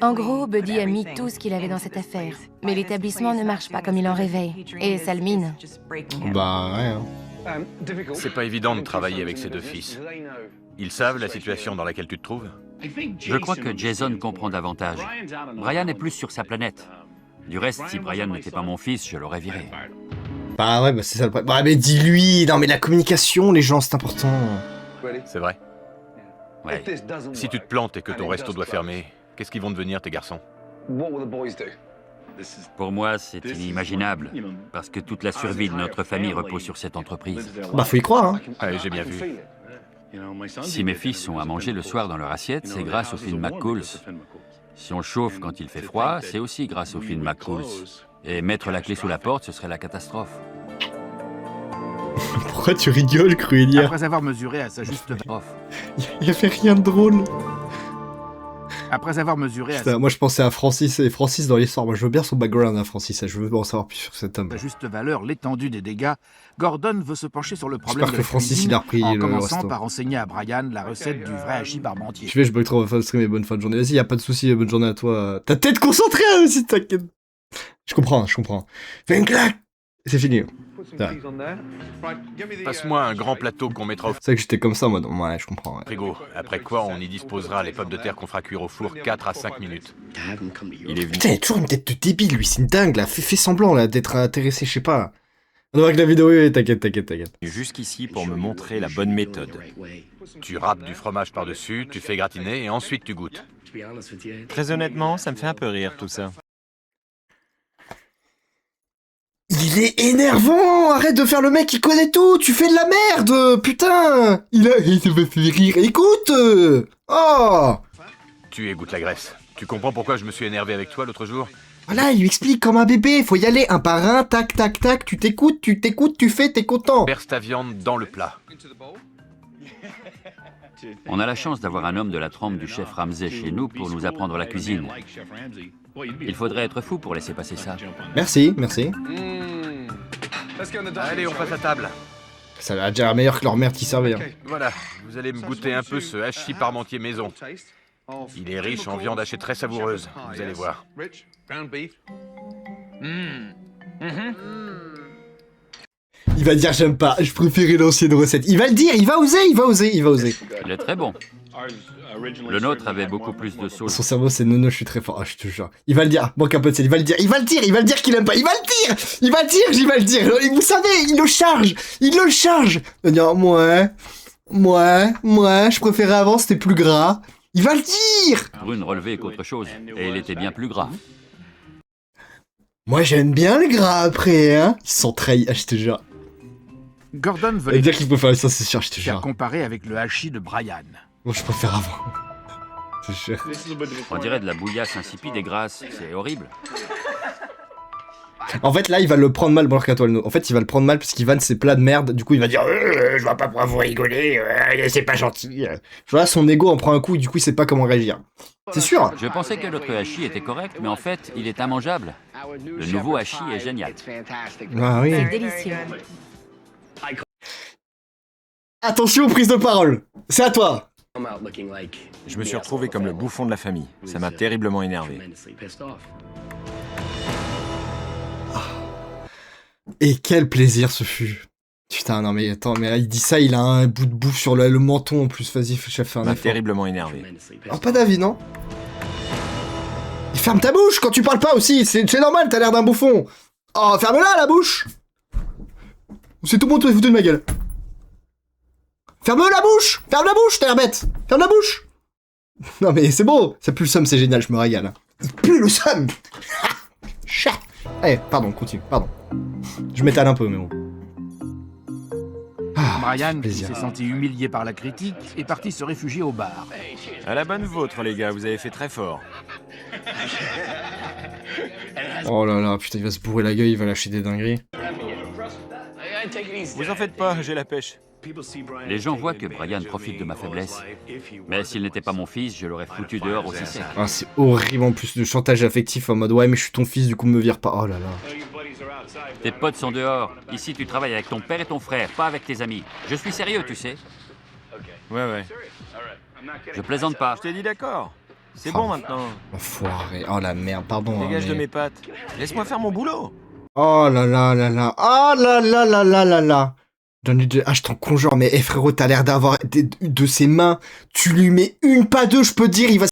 En gros, Buddy a mis tout ce qu'il avait dans cette affaire. Mais l'établissement ne marche pas comme il en rêvait. Et ça le mine.
Bah ouais. Hein.
C'est pas évident de travailler avec ces deux fils. Ils savent la situation dans laquelle tu te trouves?
Je crois que Jason comprend davantage. Brian est plus sur sa planète. Du reste, si Brian n'était pas mon fils, je l'aurais viré.
Bah ouais, bah c'est ça le problème. Bah mais dis-lui, non mais la communication, les gens, c'est important.
C'est vrai.
Ouais.
Si tu te plantes et que ton resto doit fermer, qu'est-ce qu'ils vont devenir tes garçons?
Pour moi, c'est inimaginable. Parce que toute la survie de notre famille repose sur cette entreprise.
Bah faut y croire, hein.
Ouais, j'ai bien vu.
Si mes fils ont à manger le soir dans leur assiette, c'est grâce au film McCool's. Si on chauffe quand il fait froid, c'est aussi grâce au film McCool's. Et mettre la clé sous la porte, ce serait la catastrophe.
Pourquoi tu rigoles, Cruelia?
Après avoir mesuré à sa juste valeur.
Il y avait rien de drôle.
Après avoir mesuré à
Putain, moi je pensais à Francis et Francis dans l'histoire. Moi je veux bien son background à Francis, je veux en savoir plus sur cet homme.
sa juste valeur l'étendue des dégâts, Gordon veut se pencher sur le problème
J'espère
de
que
la
Francis,
cuisine
il a repris
en
le
commençant
resto.
par enseigner à Brian la recette du vrai hachis parmentier.
Je bug trop, fin de stream et bonne fin de journée. Vas-y, y a pas de souci, bonne journée à toi. Ta tête concentrée aussi, t'inquiète. Je comprends. Fais une claque. C'est fini.
Passe-moi un grand plateau qu'on mettra au
C'est vrai que j'étais comme ça, moi. Donc, ouais, je comprends. Ouais.
frigo. Après quoi, on y disposera les pommes de terre qu'on fera cuire au four 4 à 5 minutes.
Il est venu.
Putain, il a toujours une tête de débile, lui. C'est une dingue, là. Fais semblant, là, d'être intéressé, je sais pas. On voit que la vidéo, oui, t'inquiète.
Jusqu'ici pour me montrer la bonne méthode.
Tu râpes du fromage par-dessus, tu fais gratiner et ensuite tu goûtes.
Très honnêtement, ça me fait un peu rire tout ça.
Il est énervant. Arrête de faire le mec qui connaît tout. Tu fais de la merde, putain. Il te fait rire. Écoute. Oh.
Tu égouttes la graisse. Tu comprends pourquoi je me suis énervé avec toi l'autre jour?
Voilà, il lui explique comme un bébé, faut y aller un par un, tac, tu t'écoutes, tu fais, t'es content.
Verse ta viande dans le plat.
On a la chance d'avoir un homme de la trempe du chef Ramsay chez nous pour nous apprendre la cuisine. Il faudrait être fou pour laisser passer ça.
Merci.
Allez, on passe à table.
Ça a déjà meilleur que leur merde qui servait. Hein.
Voilà, vous allez me goûter un peu ce hachis parmentier maison. Il est riche en viande hachée très savoureuse, vous allez voir.
Il va dire j'aime pas, je préférais l'ancienne recette. Il va le dire, il va oser.
Il est très bon. Le nôtre avait beaucoup plus de sauce.
Son cerveau c'est nono, je suis très fort, je te jure. Il va le dire, manque un peu de sel, il va le dire qu'il aime pas, il va le dire. Vous savez, il le charge. Il va dire, moi, je préférais avant, c'était plus gras. Il va le dire.
Brune relevait qu'autre chose, et il était bien plus gras.
Moi j'aime bien le gras après, hein. Ils sont trahis, je te jure.
Gordon veut
Il veut dire qu'il peut faire ça, c'est sûr, je te
faire
jure.
comparer avec le hachis de Brian.
Moi je préfère avant. C'est sûr.
On dirait de la bouillasse insipide et grasse, c'est horrible.
En fait, là, il va le prendre mal, En fait, il va le prendre mal parce qu'il vanne ses plats de merde. Du coup, il va dire je vois pas pourquoi vous rigolez, c'est pas gentil. Voilà, son ego en prend un coup et du coup, il sait pas comment réagir. C'est sûr.
Je pensais que notre hachis était correct, mais en fait, il est immangeable. Le nouveau hachis est génial.
Ah oui.
C'est délicieux.
Attention, prise de parole. C'est à toi.
Je me suis retrouvé comme le bouffon de la famille. Ça m'a terriblement énervé.
Et quel plaisir ce fut. Putain, non mais attends, mais là, il dit ça, il a un bout de bouffe sur le menton en plus. Vas-y, chef, fais un
Ça m'a
effort.
terriblement énervé.
Oh, pas d'avis, non? Et ferme ta bouche quand tu parles pas aussi, c'est normal, t'as l'air d'un bouffon. Oh, ferme-la, la bouche. C'est tout bon, toi, foutu de ma gueule. Ferme la bouche, t'as l'air bête. Ferme la bouche. Non mais c'est beau, ça pue le somme, c'est génial, je me régale. Il pue le somme. chef. Allez, pardon, continue, pardon. Je m'étale un peu, mais bon. Ah,
Brian, qui
plaisir.
s'est senti humilié par la critique, est parti se réfugier au bar.
À la bonne vôtre, les gars, vous avez fait très fort.
Oh là là, putain, il va se bourrer la gueule, il va lâcher des dingueries.
Vous en faites pas, j'ai la pêche.
Les gens voient que Brian profite de ma faiblesse. Mais s'il n'était pas mon fils, je l'aurais foutu dehors aussi sec.
Ah, c'est horrible en plus de chantage affectif en mode ouais, mais je suis ton fils, du coup, me vire pas. Oh là là.
Tes potes sont dehors. Ici, tu travailles avec ton père et ton frère, pas avec tes amis. Je suis sérieux, tu sais.
Ouais.
Je plaisante pas.
Je t'ai dit d'accord. C'est
Oh.
bon maintenant.
Enfoiré. Oh la merde, pardon. hein,
Dégage
mais-
de mes pattes. Laisse-moi faire mon boulot.
Oh là là là là. Oh là là là là là là. Ah, je t'en conjure, mais frérot, t'as l'air d'avoir de ses mains. Tu lui mets une, pas deux, je peux te dire, il va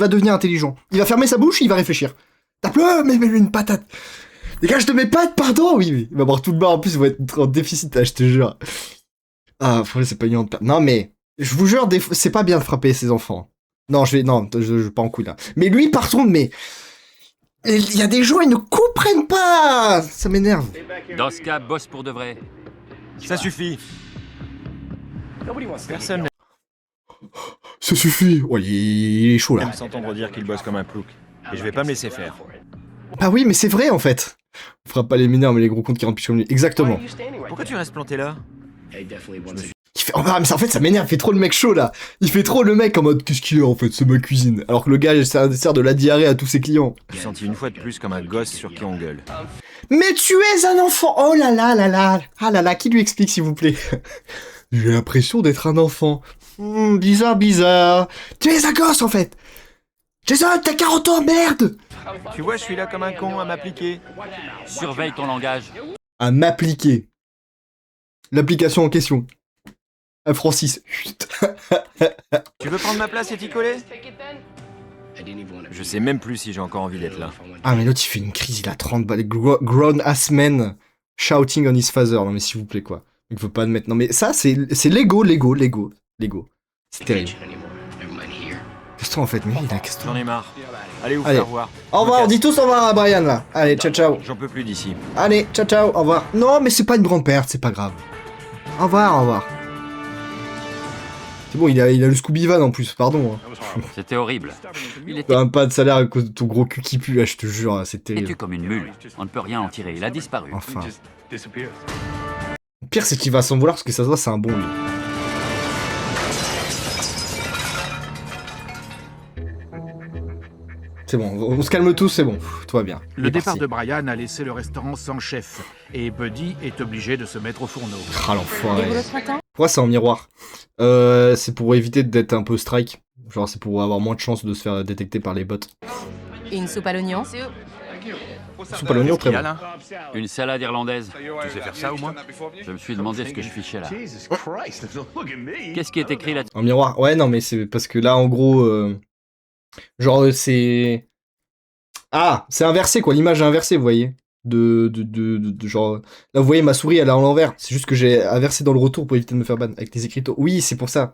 devenir intelligent. Il va fermer sa bouche, il va réfléchir. Tape-le, mais mets-lui une patate. Dégage de mes pattes, pardon. Oui. Il va avoir tout le bas, en plus, il va être en déficit, là, je te jure. Ah, franchement, c'est pas une honte. Non, mais, je vous jure, c'est pas bien de frapper ses enfants. Non, je vais pas en couille, là. Mais lui, par contre, mais... Il y a des gens, ils ne comprennent pas. Ça m'énerve.
Dans ce cas, bosse pour de vrai.
Ça suffit. Personne
Ça suffit. Ouais, il est chaud, là.
n'aime s'entendre dire qu'il bosse comme un plouc. Et je vais pas me laisser faire.
Bah oui, mais c'est vrai, en fait. On fera pas les mineurs, mais les gros comptes qui rentrent plus comme lui. Exactement.
Pourquoi tu restes planté là?
Il fait... Oh, bah, mais en fait, ça m'énerve. Il fait trop le mec chaud, là. Il fait trop le mec en mode, qu'est-ce qu'il est, en fait, c'est ma cuisine. Alors que le gars, il sert de la diarrhée à tous ses clients.
Je me suis senti une fois de plus comme un gosse sur qui on gueule.
Mais tu es un enfant. Oh là là là là. Ah là là, qui lui explique, s'il vous plaît? J'ai l'impression d'être un enfant. Bizarre. Tu es un gosse, en fait. Jason, t'as 40 ans, merde.
Tu vois, je suis là comme un con à m'appliquer.
Surveille ton langage.
À m'appliquer. L'application en question. À Francis. Chut.
Tu veux prendre ma place et t'y coller? Je sais même plus si j'ai encore envie d'être là.
Ah, mais l'autre, il fait une crise, il a 30 balles. Grown ass man shouting on his father. Non, mais s'il vous plaît, quoi. Il veut pas admettre. Non, mais ça, c'est Lego. C'est terrible. Qu'est-ce que en fait, mais il a qu'est-ce que
J'en ai marre. Allez, vous
Allez.
faire voir.
Au revoir, on dit tous au revoir à Brian, là. Allez, ciao.
J'en peux plus d'ici.
Allez, ciao, au revoir. Non, mais c'est pas une grande perte, c'est pas grave. Au revoir. C'est bon, il a le Scooby Van en plus, pardon. Hein.
C'était horrible. Il était
T'as même pas de salaire à cause de ton gros cul qui pue, là, je te jure, c'est terrible.
têtu comme une mule. On ne peut rien en tirer. Il a disparu.
Enfin. Le pire, c'est qu'il va s'en vouloir parce que ça se voit, c'est un bon lui. C'est bon, on se calme tous, c'est bon, tout va bien. Il
Le
est
départ
parti.
de Brian a laissé le restaurant sans chef, et Buddy est obligé de se mettre au fourneau.
Ah l'enfoiré.
Et vous le printemps?
Pourquoi c'est en miroir? C'est pour éviter d'être un peu strike. Genre, c'est pour avoir moins de chances de se faire détecter par les bots.
Une soupe à l'oignon?
Soupe à l'oignon, très
Il y a
bon.
là?
Une salade irlandaise.
Tu sais faire ça au moins?
Je me suis demandé ce que je fichais là. Qu'est-ce qui est écrit là-dessus?
En miroir, ouais, non, mais c'est parce que là, en gros, genre, c'est... Ah, c'est inversé, quoi, l'image est inversée, vous voyez. Genre... Là, vous voyez, ma souris, elle est à l'envers. C'est juste que j'ai inversé dans le retour pour éviter de me faire ban, avec les écriteaux. Oui, c'est pour ça.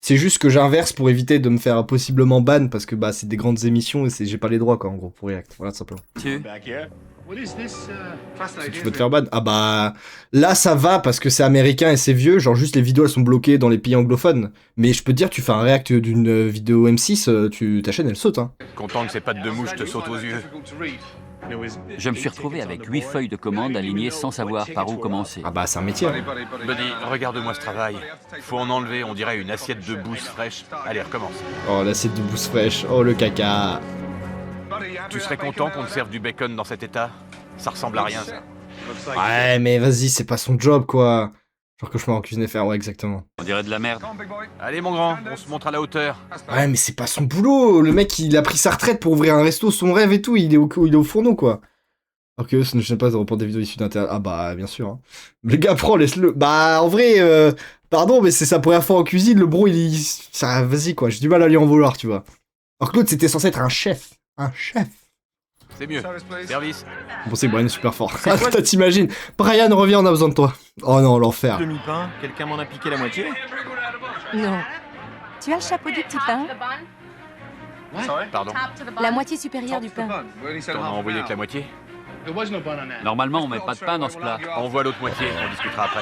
C'est juste que j'inverse pour éviter de me faire possiblement ban, parce que, bah, c'est des grandes émissions, et j'ai pas les droits, quoi, en gros, pour React. Voilà, tout simplement. Si tu veux te faire ban, ah bah là ça va parce que c'est américain et c'est vieux, genre juste les vidéos elles sont bloquées dans les pays anglophones. Mais je peux te dire, tu fais un react d'une vidéo M6, ta chaîne elle saute hein.
Content que ces pattes de mouche te sautent aux yeux.
Je me suis retrouvé avec 8 feuilles de commande alignées sans savoir par où commencer.
Ah bah c'est un métier. Hein.
Buddy, regarde-moi ce travail. Faut en enlever, on dirait une assiette de bouse fraîche. Allez, recommence.
Oh l'assiette de bouse fraîche, oh le caca.
Tu serais content qu'on te serve du bacon dans cet état? Ça ressemble à rien, ça.
Ouais mais vas-y, c'est pas son job quoi. Genre que je m'en cuisiner faire, ouais exactement.
On dirait de la merde.
Allez, mon grand, on se montre à la hauteur.
Ouais mais c'est pas son boulot, le mec il a pris sa retraite pour ouvrir un resto, son rêve et tout, il est au fourneau quoi. Alors que ça ne gêne pas de reprendre des vidéos issues d'internet. Ah bah bien sûr. Hein. Le gars prend, laisse-le. Bah en vrai, pardon mais c'est sa première fois en cuisine, le bro ça, vas-y quoi, j'ai du mal à lui en vouloir tu vois. Alors que l'autre c'était censé être un chef. Un chef.
C'est mieux. Service.
Bon c'est Brian est super fort. Toi t'imagines, Brian revient, on a besoin de toi. Oh non, l'enfer.
Demi-pain, quelqu'un m'en a piqué la moitié?
Non. Tu as le chapeau du petit pain?
Pardon.
La moitié supérieure du pain.
T'en as envoyé que la moitié?
Normalement, on met pas de pain dans ce plat.
Envoie l'autre moitié, on discutera après.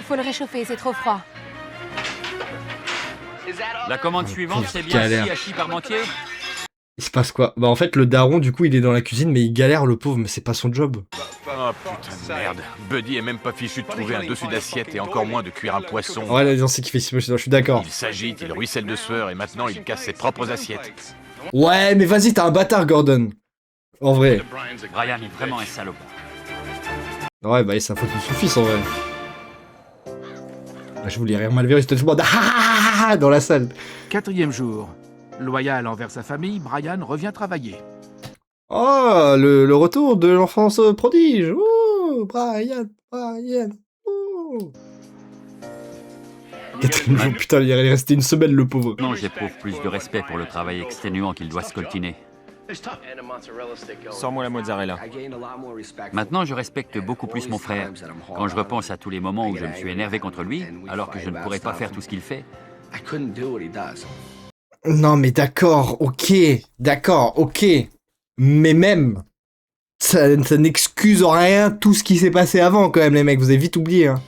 Faut le réchauffer, c'est trop froid.
La commande suivante, c'est bien
galère.
6 hachis parmentier.
Il se passe quoi? Bah en fait le daron du coup il est dans la cuisine mais il galère le pauvre, mais c'est pas son job.
Oh putain de merde. Buddy est même pas fichu de trouver un dessus d'assiette et encore moins de cuire un poisson.
Ouais là c'est qui fait si je suis d'accord.
Il s'agite, il ruisselle de sueur et maintenant il casse ses propres assiettes.
Ouais mais vas-y t'es un bâtard Gordon. En vrai.
Brian est vraiment un salaud.
Ouais bah ça faute de son fils en vrai. Là, je voulais rire Malvéry, j'étais tout le monde ah dans la salle.
4e jour. Loyal envers sa famille, Brian revient travailler.
Oh, le retour de l'enfance prodige. Ouh, Brian. Ouh. 4e jour, putain, il est resté une semaine le pauvre.
Non, j'éprouve plus de respect pour le travail exténuant qu'il doit scoltiner.
Sors-moi la mozzarella.
Maintenant, je respecte beaucoup plus mon frère. Quand je repense à tous les moments où je me suis énervé contre lui, alors que je ne pourrais pas faire tout ce qu'il fait.
Non mais d'accord, ok. Mais même, ça n'excuse en rien tout ce qui s'est passé avant quand même les mecs, vous avez vite oublié. Hein.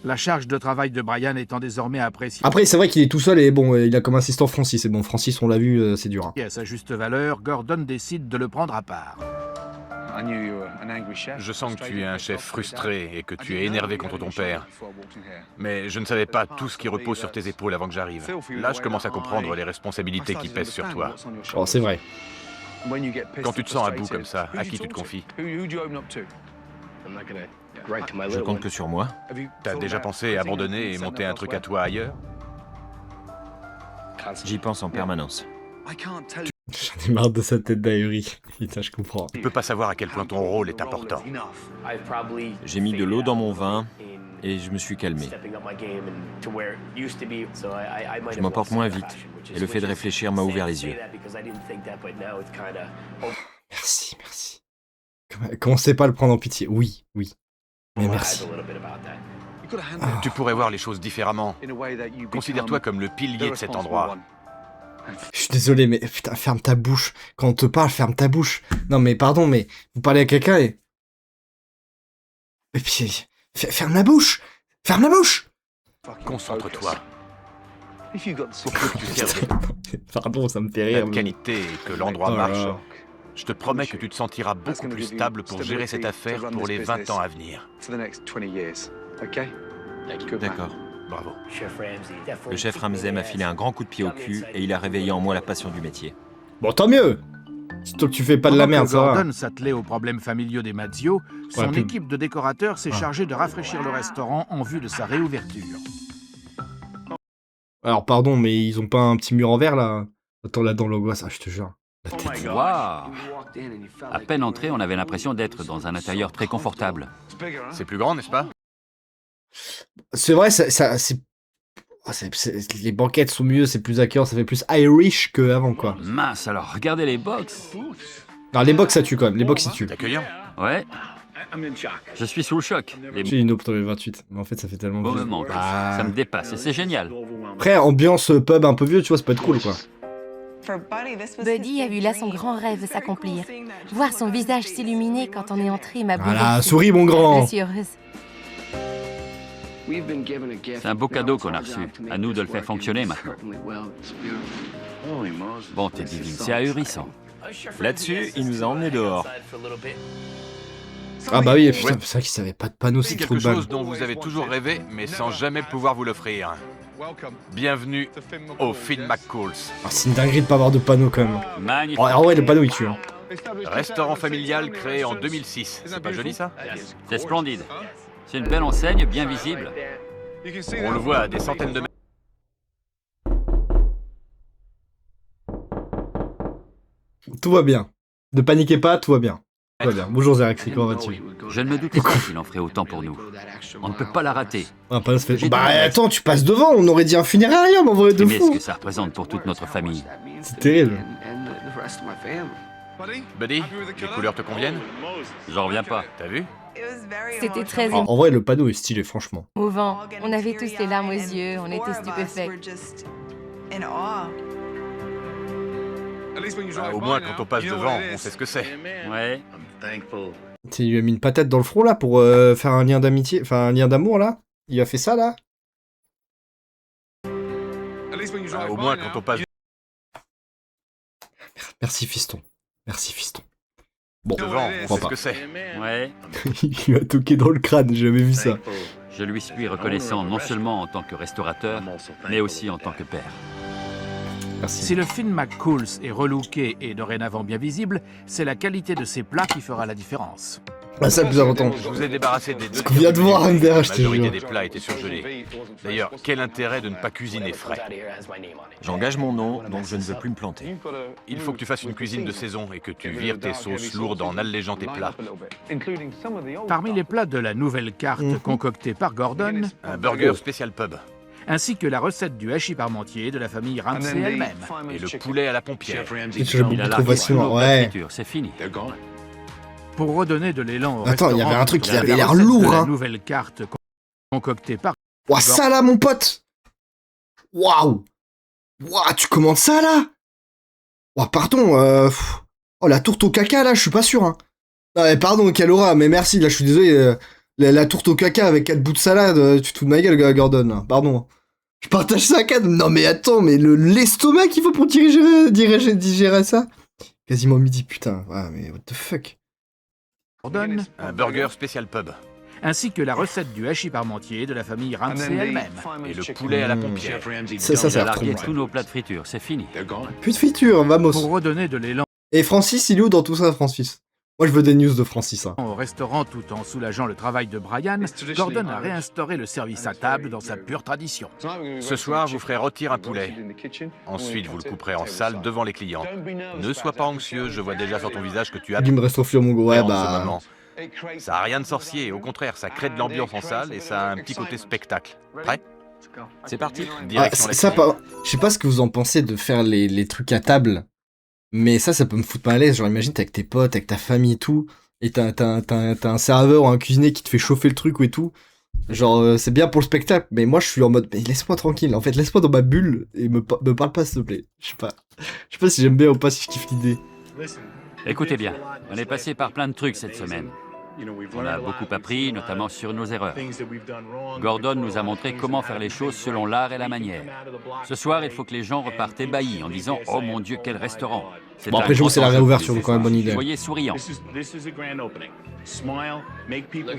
La charge de travail de Brian étant désormais appréciée
Après c'est vrai qu'il est tout seul et bon, il a comme assistant Francis. Et bon, Francis on l'a vu, c'est dur. Hein.
et à sa juste valeur, Gordon décide de le prendre à part.
Je sens que tu es un chef frustré et que tu es énervé contre ton père. Mais je ne savais pas tout ce qui repose sur tes épaules avant que j'arrive. Là, je commence à comprendre les responsabilités qui pèsent sur toi.
Oh c'est vrai.
Quand tu te sens à bout comme ça, à qui tu te confies?
Je compte que sur moi.
T'as déjà pensé à abandonner et monter un truc à toi ailleurs?
J'y pense en permanence.
J'en ai marre de sa tête d'ahuri. Putain, je comprends.
Tu peux pas savoir à quel point ton rôle est important.
J'ai mis de l'eau dans mon vin et je me suis calmé. Je m'emporte moins vite et le fait de réfléchir m'a ouvert les yeux.
Merci. Commencez pas à le prendre en pitié. Oui. Mais merci.
Tu pourrais voir les choses différemment. Considère-toi comme le pilier de cet endroit.
Je suis désolé, mais putain, ferme ta bouche. Quand on te parle, ferme ta bouche. Non, mais pardon, mais vous parlez à quelqu'un et puis, ferme la bouche. Ferme la bouche.
Concentre-toi. Pour que tu serves
Pardon, ça me fait
la
rire. mais-
qualité et que l'endroit
Oh là
marche,
là.
je te promets que tu te sentiras beaucoup plus stable pour gérer cette affaire pour les 20 ans à venir.
D'accord.
Bravo.
Le chef Ramsay m'a filé un grand coup de pied au cul et il a réveillé en moi la passion du métier.
Bon, tant mieux. Surtout que tu fais pas de la
Pendant
merde,
que
ça va.
Gordon s'attelait aux problèmes familiaux des Mazzio, son
puis-
équipe de décorateurs s'est
Ah.
chargée de rafraîchir le restaurant en vue de sa réouverture.
Alors, pardon, mais ils ont pas un petit mur en verre, là? Attends, là, dans l'angoisse, je te jure. La tête.
Waouh! À peine entré, on avait l'impression d'être dans un intérieur très confortable.
C'est plus grand, n'est-ce pas?
C'est vrai, les banquettes sont mieux, c'est plus accueillant, ça fait plus Irish qu'avant, quoi.
Mince, alors regardez les box.
Alors, les box, ça tue quand même. Les box, ils tuent.
C'est accueillant.
Ouais. Je suis sous le choc. Les
J'ai une autre pour 28. Mais en fait, ça fait tellement
beaux
vieux.
moments,
Ah.
ça me dépasse et c'est génial.
Après, ambiance pub un peu vieux, tu vois, ça peut être cool, quoi.
Buddy a vu là son grand rêve s'accomplir. Voir son visage s'illuminer quand on est entré m'a
Voilà,
bouleversée.
souris, mon grand.
Je suis heureuse.
C'est un beau cadeau qu'on a reçu. À nous de le faire fonctionner maintenant. Bon, t'es divine, c'est ahurissant.
Là-dessus, il nous a emmenés dehors.
Ah bah oui, putain, c'est vrai qu'il savait pas de panneau,
C'est
c'est trop
quelque
de balles.
chose dont vous avez toujours rêvé, mais sans jamais pouvoir vous l'offrir. Bienvenue au Finn McCool's.
Ah, c'est une dinguerie de pas avoir de panneau, quand même.
Magnifique.
Oh, ah ouais, le panneau, il tue. Hein.
Restaurant familial créé en 2006. C'est pas joli ça?
C'est splendide. C'est une belle enseigne, bien visible.
On le voit à des centaines de mètres.
Tout va bien. Ne paniquez pas, tout va bien. Tout va bien. Bonjour Zeraxi, comment vas-tu?
Je ne me doutais pas qu'il en ferait autant pour nous. On ne peut pas la rater.
Ah, pas, ça fait...
J'ai
Bah
dit-
attends, tu passes devant, on aurait dit un funérarium en vrai de
Mais ce
fou.
que ça représente pour toute notre famille.
C'est terrible.
Buddy, les couleurs te conviennent?
J'en reviens pas.
T'as vu?
C'était très
En vrai, le panneau est stylé, franchement.
émouvant. On avait tous les larmes aux yeux, on était stupéfaits.
Au moins, quand on passe devant, on sait ce que c'est.
Ouais.
Il lui a mis une patate dans le front là pour faire un lien d'amitié, enfin un lien d'amour là. Il a fait ça là.
Au moins, quand on passe
Merci fiston. Merci fiston. Bon,
devant, on sait ce que c'est.
Ouais.
il lui a toqué dans le crâne, j'ai jamais vu ça.
Je lui suis reconnaissant non seulement en tant que restaurateur, mais aussi en tant que père.
Merci.
Si le Finn McCool's est relooké et dorénavant bien visible, c'est la qualité de ses plats qui fera la différence.
Ah, c'est le plus important.
Je vous ai débarrassé des deux.
qu'on vient de voir, Under,
La
je te
majorité
jure.
des plats étaient surgelés. D'ailleurs, quel intérêt de ne pas cuisiner frais?
J'engage mon nom, donc je ne veux plus me planter.
Il faut que tu fasses une cuisine de saison et que tu vires tes sauces lourdes en allégeant tes plats.
Parmi les plats de la nouvelle carte concoctée par Gordon,
Un burger spécial pub.
ainsi que la recette du hachis parmentier de la famille Ramsay elle-même.
Et le poulet à la pompière.
Et tu l'as
Il a
beaucoup trop
largué
facilement,
tous nos plats de
ouais.
friture, c'est fini.
Pour redonner de l'élan au
Attends, il y avait
restaurant,
un truc qui
la
avait l'air
recette de
lourd,
la
hein.
nouvelle carte concoctée par
Ouah, ça là, mon pote. Waouh. Waouh, tu commandes ça là. Ouah, pardon. Oh, la tourte au caca là, je suis pas sûr. Hein. Non, mais pardon, Calora, mais merci. Là, je suis désolé. La tourte au caca avec 4 bouts de salade, tu te fous de ma gueule, Gordon. Là. Pardon. Je partage ça à 4. Non, mais attends, mais l'estomac qu'il faut pour digérer ça. Quasiment midi, putain. Ouais, mais what the fuck.
Gordon,
Un burger spécial pub.
ainsi que la recette du hachis parmentier de la famille Ramsay elle-même.
Et le poulet à la pompière.
Ça,
Il
ça
a
a l'air
largué
trop
tous nos plats de friture, c'est fini.
Plus de friture, vamos.
Pour redonner de l'élan
Et Francis, il est où dans tout ça, Francis? Moi, je veux des news de Francis. Hein.
au restaurant tout en soulageant le travail de Brian, Gordon a réinstauré le service à table dans sa pure tradition.
Ce soir, vous ferez rôtir un poulet. Ensuite, vous le couperez en salle devant les clients. Ne sois pas anxieux, je vois déjà sur ton visage que tu as
Il me reste au fur, mon gars. Ouais,
en ce
bah.
moment. Ça a rien de sorcier, au contraire, ça crée de l'ambiance en salle et ça a un petit côté spectacle. Prêt?
C'est parti.
Ah,
Direction la
ça,
cuisine.
je sais pas ce que vous en pensez de faire les trucs à table, mais ça peut me foutre mal à l'aise. Genre, imagine, t'es avec tes potes, avec ta famille et tout, et t'as un serveur ou un cuisinier qui te fait chauffer le truc et tout. Genre, c'est bien pour le spectacle, mais moi, je suis en mode, mais laisse-moi tranquille. En fait, laisse-moi dans ma bulle et me parle pas, s'il te plaît. Je sais pas si j'aime bien ou pas, si je kiffe l'idée.
Écoutez bien, on est passé par plein de trucs cette semaine. On a beaucoup appris, notamment sur nos erreurs. Gordon nous a montré comment faire les choses selon l'art et la manière. Ce soir, il faut que les gens repartent ébahis en disant « Oh mon Dieu, quel restaurant !»
Bon, après, j'avoue, c'est la réouverture, donc quand même bonne idée.
Soyez souriants.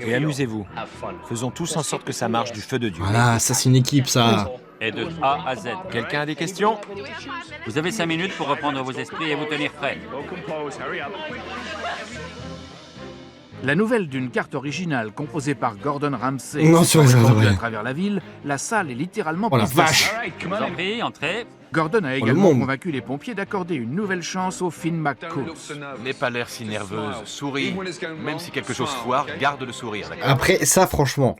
Et amusez-vous. Faisons tous en sorte que ça marche du feu de Dieu.
Voilà, ça, c'est une équipe, ça.
Et de A à Z.
Quelqu'un a des questions?
Vous avez 5 minutes pour reprendre vos esprits et vous tenir prêts.
La nouvelle d'une carte originale composée par Gordon Ramsay
Non,
s'est
sur les
répandue
ouais.
à travers la ville, la salle est littéralement
Oh la
pleine.
vache.
Je vous en prie, entrez.
Gordon a également
monde.
convaincu les pompiers d'accorder une nouvelle chance au Finn McCool's.
N'aie pas l'air si nerveuse, souris. Même si quelque chose foire, garde le sourire, d'accord?
Après, ça, franchement,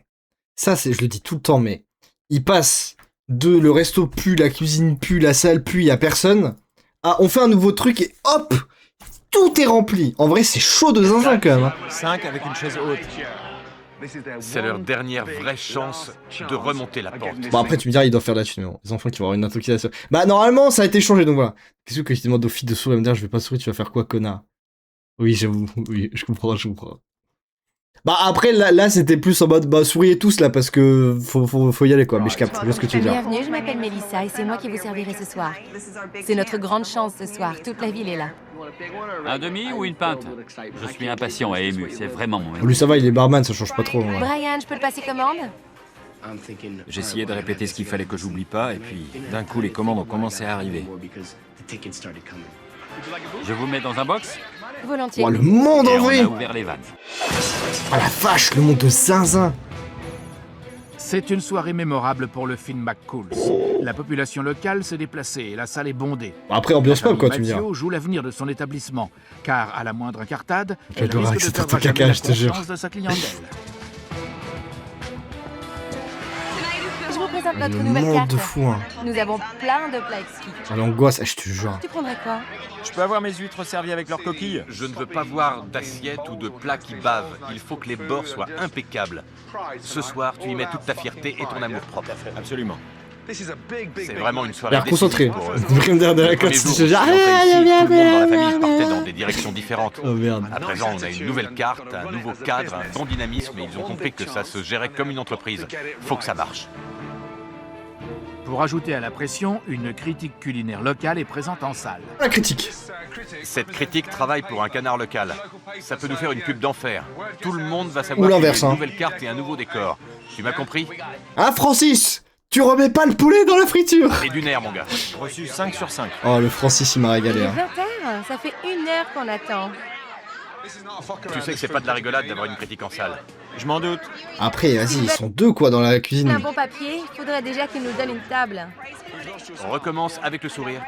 ça, je le dis tout le temps, mais il passe de le resto pue, la cuisine pue, la salle pue, y a personne, à on fait un nouveau truc et hop, tout est rempli. En vrai, c'est chaud de zinzin quand même. Hein.
5 avec une chaise haute.
C'est leur dernière vraie chance de remonter la pente.
Bon, après, tu me diras, ils doivent faire de la thune, mais bon, les enfants qui vont avoir une intoxication. Bah, normalement, ça a été changé, donc voilà. Qu'est-ce que je demande aux filles de sourire, me dire, je vais pas sourire, tu vas faire quoi, connard? Oui, j'avoue, oui, je comprends. Bah, après, là, c'était plus en mode, bah, souriez tous, là, parce que faut y aller, quoi. Mais je capte, je vois ce que tu veux dire.
Bienvenue, je m'appelle Mélissa et c'est moi qui vous servirai ce soir. C'est notre grande chance ce soir, toute la ville est là.
Un demi ou une pinte? Je suis impatient et ému, c'est vraiment mon
Lui,
moment.
ça va, il est barman, ça change pas trop. Ouais.
Brian, je peux te passer commande?
J'essayais de répéter ce qu'il fallait que j'oublie pas, et puis d'un coup les commandes ont commencé à arriver.
Je vous mets dans un box
Volontiers.
Oh, le monde
et
en
on
vrai!
a ouvert les vannes.
Oh la vache, le monde de zinzin!
C'est une soirée mémorable pour le Finn McCool's. La population locale s'est déplacée et la salle est bondée.
Bon, après, ambiance
La
pub, quoi, tu
famille
me diras.
Mathieu joue l'avenir de son établissement, car à la moindre incartade, elle
J'adorerais
risque
que
de
c'était
perdre à
caca,
jamais la
je te jure.
confiance de sa clientèle.
Je vous présente notre
Le
nouvelle
monde
carte.
de fou, hein.
Nous avons plein de plats exquis.
Ah, l'angoisse, je te jure.
Tu prendrais quoi?
Je peux avoir mes huîtres servies avec leurs coquilles?
Je ne veux pas voir d'assiette ou de plat qui bave. Il faut que les bords soient impeccables. Ce soir, tu y mets toute ta fierté et ton amour propre.
Absolument.
C'est vraiment une
Il a
soirée
l'air concentré.
décisive pour eux.
Vraiment de la
Le premier
cutscene,
jour,
je
on
dis,
s'est entré ici, tout le monde dans la famille partait dans des directions différentes.
Oh merde.
À présent, on a une nouvelle carte, un nouveau cadre, un bon dynamisme, et ils ont compris que ça se gérait comme une entreprise. Faut que ça marche.
Pour ajouter à la pression, une critique culinaire locale est présente en salle.
La critique.
Cette critique travaille pour un canard local. Ça peut nous faire une pub d'enfer. Tout le monde va
Ou
savoir qu'il y a
l'inverse,
une
hein.
nouvelle carte et un nouveau décor. Tu m'as compris?
Ah Francis, tu remets pas le poulet dans la friture.
Et du nerf, mon gars.
Reçu 5 sur 5.
Oh le Francis il m'a
Il
régalé.
est
Hein.
20h, ça fait 1 heure qu'on attend.
Tu sais que c'est pas de la rigolade d'avoir une critique en salle.
Je m'en doute.
Après vas-y ils sont deux quoi dans la cuisine.
Un bon papier, faudrait déjà qu'il nous donne une table.
On recommence avec le sourire.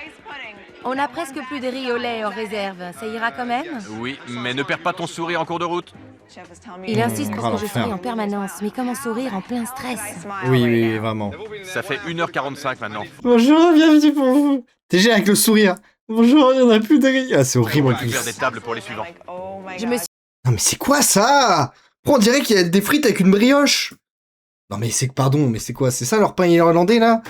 On a presque plus de riz au lait en réserve, ça ira quand même?
Oui, mais ne perds pas ton sourire en cours de route.
Il insiste pour
va
que je
l'enfer.
sourie en permanence, mais comment sourire en plein stress?
Oui vraiment.
Ça fait 1h45 maintenant.
Bonjour, bienvenue pour vous. TG avec le sourire. Bonjour, il y en a plus de riz. Ah c'est horrible en
On va
plus.
faire des tables pour les suivants.
Je me suis
Non mais c'est quoi ça? On dirait qu'il y a des frites avec une brioche. Non mais c'est pardon, mais c'est quoi? C'est ça leur pain irlandais là?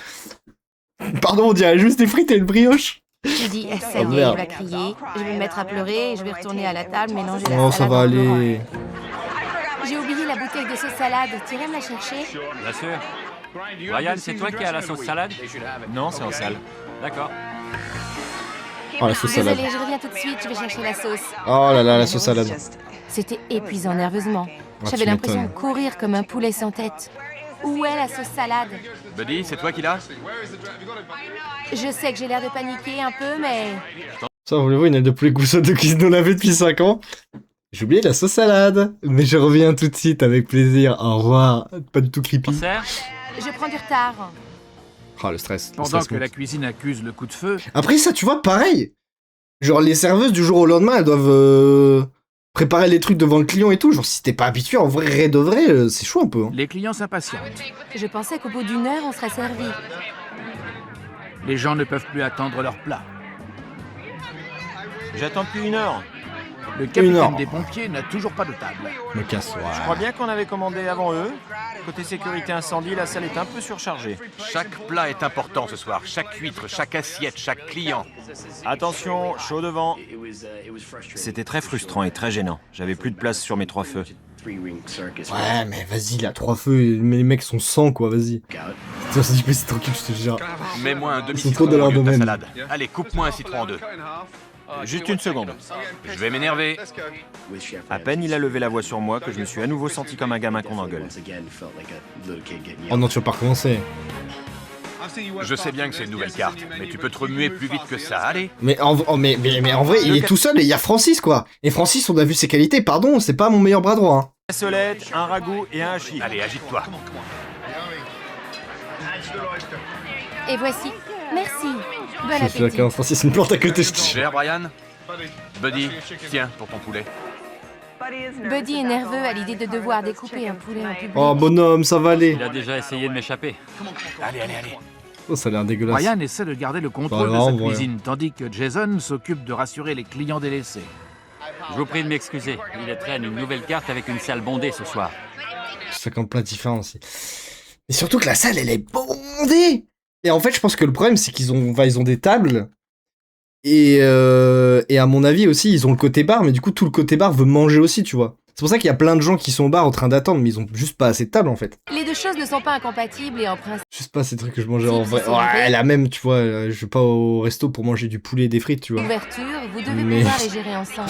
Pardon, on dirait juste des frites et une brioche.
dit, ça y est, il
merde.
va crier. Je vais me mettre à pleurer et je vais retourner à la table mélanger la
Oh
salade.
ça va
en
aller.
pleurant. J'ai oublié la bouteille de sauce salade. Tu irais me la chercher?
Bien sûr. Ryan, c'est toi qui as la sauce salade?
Non, c'est en salle.
D'accord.
Oh la sauce salade.
Désolée, je reviens tout de suite, je vais chercher la sauce.
Oh là là, la sauce salade.
C'était épuisant nerveusement.
Ah,
J'avais
tu
l'impression de
m'étonnes.
courir comme un poulet sans tête. Où est la sauce salade?
Buddy, c'est toi qui l'as?
Je sais que j'ai l'air de paniquer un peu, mais...
Ça, voulez-vous une aide de poulet coussot de cuisine non lavé depuis 5 ans? J'ai oublié la sauce salade. Mais je reviens tout de suite avec plaisir. Au revoir. Pas du tout creepy.
Concert?
Je prends du retard.
Ah, le stress. le
Pendant
stress
que
monte.
la cuisine accuse le coup de feu,
Après ça, tu vois, pareil. Genre, les serveuses du jour au lendemain, elles doivent préparer les trucs devant le client et tout. Genre, si t'es pas habitué, en vrai de vrai, c'est chaud un peu. Hein.
les clients s'impatientent.
Je pensais qu'au bout d'1 heure, on serait servi.
Les gens ne peuvent plus attendre leur plat.
J'attends depuis 1 heure.
Le
Une
capitaine
heure.
des pompiers n'a toujours pas de table.
Me casse.
Je crois bien qu'on avait commandé avant eux. Côté sécurité incendie, la salle est un peu surchargée.
Chaque plat est important ce soir. Chaque huître, chaque assiette, chaque client.
Attention, chaud devant. C'était très frustrant et très gênant. J'avais plus de place sur mes 3 feux.
Ouais, mais vas-y, là, 3 feux, mais les mecs sont 100, quoi, vas-y. Putain, c'est tranquille, je te jure.
Mets-moi un
Ils sont
demi-citron
trop dans leur
au lieu de ta
domaine.
salade. Allez, coupe-moi un citron en 2.
Juste une seconde.
Je vais m'énerver.
À peine il a levé la voix sur moi que je me suis à nouveau senti comme un gamin qu'on engueule.
Oh non, tu vas pas recommencer.
Je sais bien que c'est une nouvelle carte, mais tu peux te remuer plus vite que ça. Allez.
Mais en vrai, il est tout seul et il y a Francis, quoi. Et Francis, on a vu ses qualités, pardon, c'est pas mon meilleur bras droit. Hein.
La solette, un ragoût et un hachis.
Allez, agite-toi.
Et voici. Merci. Bon
Je suis
appétit.
d'accord, Francis, une plante à côté, je te jure.
Gère, Brian. Buddy, tiens, pour ton poulet.
Buddy est nerveux à l'idée de devoir découper un poulet en public.
Oh, bonhomme, ça va aller.
Il a déjà essayé de m'échapper.
Allez, allez, allez.
Oh, ça a l'air dégueulasse.
Ryan essaie de garder le contrôle
Bah,
de sa
non, ouais.
cuisine, tandis que Jason s'occupe de rassurer les clients délaissés.
Je vous prie de m'excuser. Il traîne une nouvelle carte avec une salle bondée ce soir.
50 plats différents aussi. Mais surtout que la salle, elle est bondée. Et en fait, je pense que le problème, c'est qu'ils ont, ils ont des tables. Et à mon avis aussi, ils ont le côté bar, mais du coup, tout le côté bar veut manger aussi, tu vois. C'est pour ça qu'il y a plein de gens qui sont au bar en train d'attendre, mais ils ont juste pas assez de tables, en fait.
Les deux choses ne sont pas incompatibles et en principe...
Juste pas ces trucs que je mangeais en
Si,
vrai.
c'est
Ouais,
vrai.
la même, tu vois, je vais pas au resto pour manger du poulet et des frites, tu vois.
Ouverture, vous devez
Mais-
pouvoir les gérer ensemble.